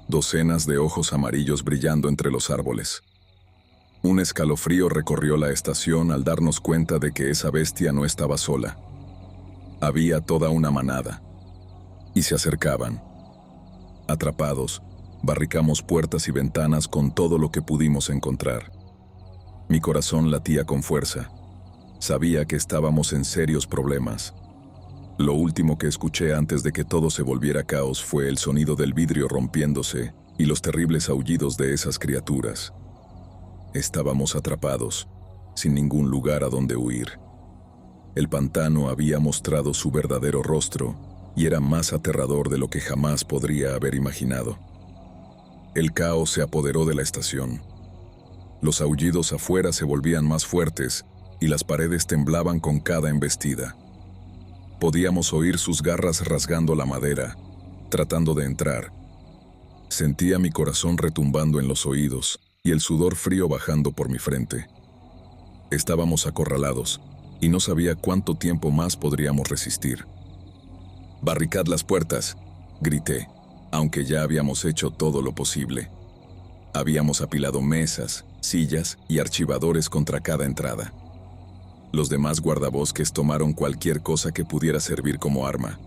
Docenas de ojos amarillos brillando entre los árboles. Un escalofrío recorrió la estación al darnos cuenta de que esa bestia no estaba sola. Había toda una manada. Y se acercaban. Atrapados, barricamos puertas y ventanas con todo lo que pudimos encontrar. Mi corazón latía con fuerza. Sabía que estábamos en serios problemas. Lo último que escuché antes de que todo se volviera caos fue el sonido del vidrio rompiéndose y los terribles aullidos de esas criaturas. Estábamos atrapados, sin ningún lugar a donde huir. El pantano había mostrado su verdadero rostro y era más aterrador de lo que jamás podría haber imaginado. El caos se apoderó de la estación. Los aullidos afuera se volvían más fuertes y las paredes temblaban con cada embestida. Podíamos oír sus garras rasgando la madera, tratando de entrar. Sentía mi corazón retumbando en los oídos y el sudor frío bajando por mi frente. Estábamos acorralados y no sabía cuánto tiempo más podríamos resistir. «Barricad las puertas», grité, aunque ya habíamos hecho todo lo posible. Habíamos apilado mesas, sillas y archivadores contra cada entrada. Los demás guardabosques tomaron cualquier cosa que pudiera servir como arma: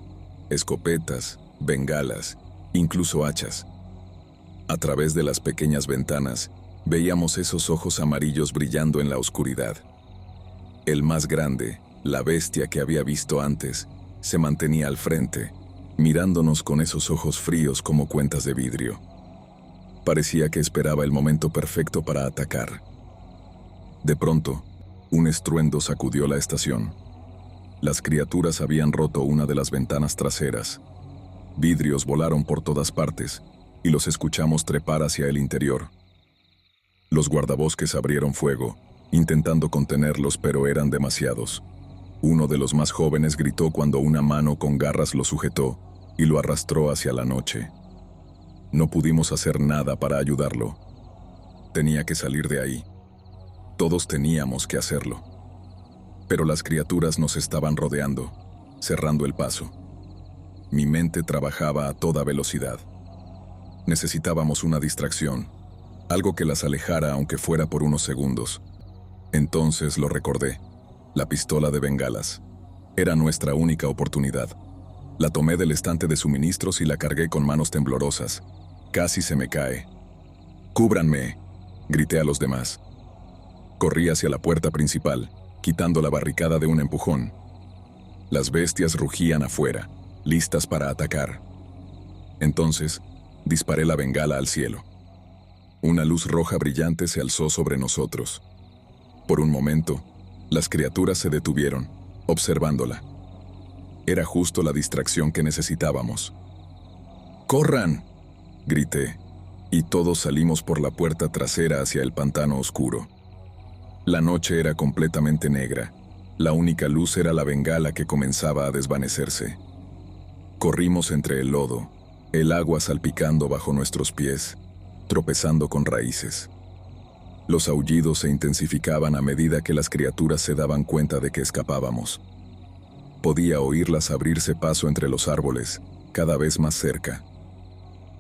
escopetas, bengalas, incluso hachas. A través de las pequeñas ventanas, veíamos esos ojos amarillos brillando en la oscuridad. El más grande, la bestia que había visto antes, se mantenía al frente, mirándonos con esos ojos fríos como cuentas de vidrio. Parecía que esperaba el momento perfecto para atacar. De pronto, un estruendo sacudió la estación. Las criaturas habían roto una de las ventanas traseras. Vidrios volaron por todas partes, y los escuchamos trepar hacia el interior. Los guardabosques abrieron fuego, intentando contenerlos, pero eran demasiados. Uno de los más jóvenes gritó cuando una mano con garras lo sujetó y lo arrastró hacia la noche. No pudimos hacer nada para ayudarlo. Tenía que salir de ahí. Todos teníamos que hacerlo. Pero las criaturas nos estaban rodeando, cerrando el paso. Mi mente trabajaba a toda velocidad. Necesitábamos una distracción, algo que las alejara aunque fuera por unos segundos. Entonces lo recordé: la pistola de bengalas. Era nuestra única oportunidad. La tomé del estante de suministros y la cargué con manos temblorosas. Casi se me cae. «¡Cúbranme!», grité a los demás. Corrí hacia la puerta principal, quitando la barricada de un empujón. Las bestias rugían afuera, listas para atacar. Entonces, disparé la bengala al cielo. Una luz roja brillante se alzó sobre nosotros. Por un momento, las criaturas se detuvieron, observándola. Era justo la distracción que necesitábamos. «¡Corran!», grité, y todos salimos por la puerta trasera hacia el pantano oscuro. La noche era completamente negra. La única luz era la bengala que comenzaba a desvanecerse. Corrimos entre el lodo, el agua salpicando bajo nuestros pies, tropezando con raíces. Los aullidos se intensificaban a medida que las criaturas se daban cuenta de que escapábamos. Podía oírlas abrirse paso entre los árboles, cada vez más cerca.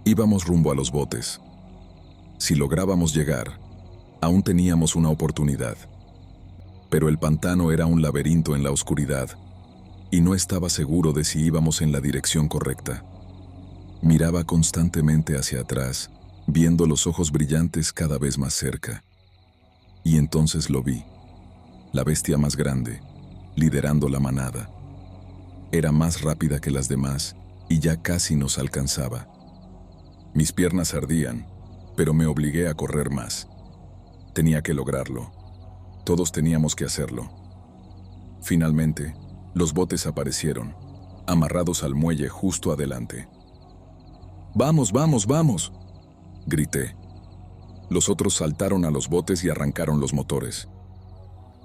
Íbamos rumbo a los botes. Si lográbamos llegar, aún teníamos una oportunidad. Pero el pantano era un laberinto en la oscuridad, y no estaba seguro de si íbamos en la dirección correcta. Miraba constantemente hacia atrás, viendo los ojos brillantes cada vez más cerca. Y entonces lo vi, la bestia más grande, liderando la manada. Era más rápida que las demás, y ya casi nos alcanzaba. Mis piernas ardían, pero me obligué a correr más. Tenía que lograrlo. Todos teníamos que hacerlo. Finalmente, los botes aparecieron, amarrados al muelle justo adelante. «¡Vamos, vamos, vamos!», grité. Los otros saltaron a los botes y arrancaron los motores.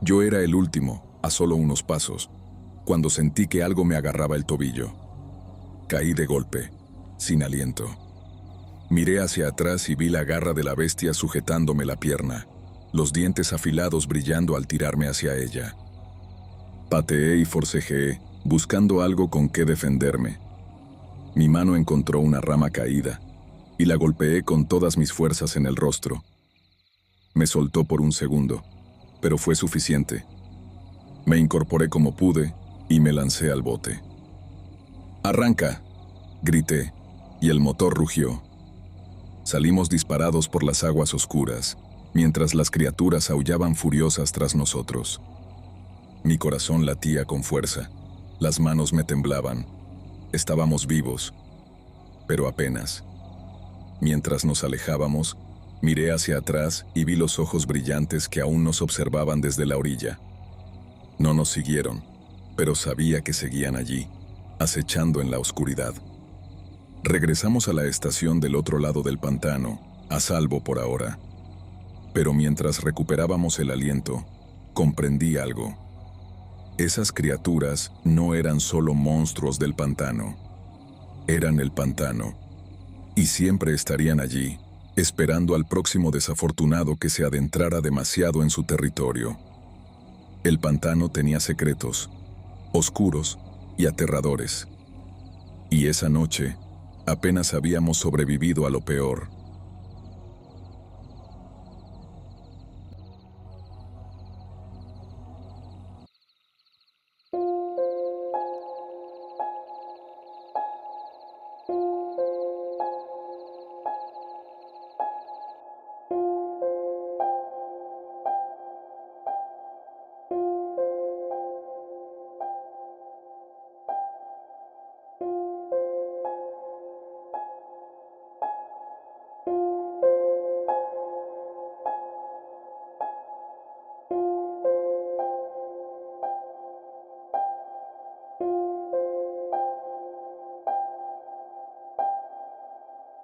Yo era el último, a solo unos pasos, cuando sentí que algo me agarraba el tobillo. Caí de golpe, sin aliento. Miré hacia atrás y vi la garra de la bestia sujetándome la pierna, los dientes afilados brillando al tirarme hacia ella. Pateé y forcejeé, buscando algo con qué defenderme. Mi mano encontró una rama caída, y la golpeé con todas mis fuerzas en el rostro. Me soltó por un segundo, pero fue suficiente. Me incorporé como pude y me lancé al bote. «¡Arranca!», grité, y el motor rugió. Salimos disparados por las aguas oscuras, mientras las criaturas aullaban furiosas tras nosotros. Mi corazón latía con fuerza, las manos me temblaban. Estábamos vivos, pero apenas. Mientras nos alejábamos, miré hacia atrás y vi los ojos brillantes que aún nos observaban desde la orilla. No nos siguieron, pero sabía que seguían allí, acechando en la oscuridad. Regresamos a la estación del otro lado del pantano, a salvo por ahora. Pero mientras recuperábamos el aliento, comprendí algo. Esas criaturas no eran solo monstruos del pantano. Eran el pantano. Y siempre estarían allí, esperando al próximo desafortunado que se adentrara demasiado en su territorio. El pantano tenía secretos, oscuros y aterradores. Y esa noche, apenas habíamos sobrevivido a lo peor.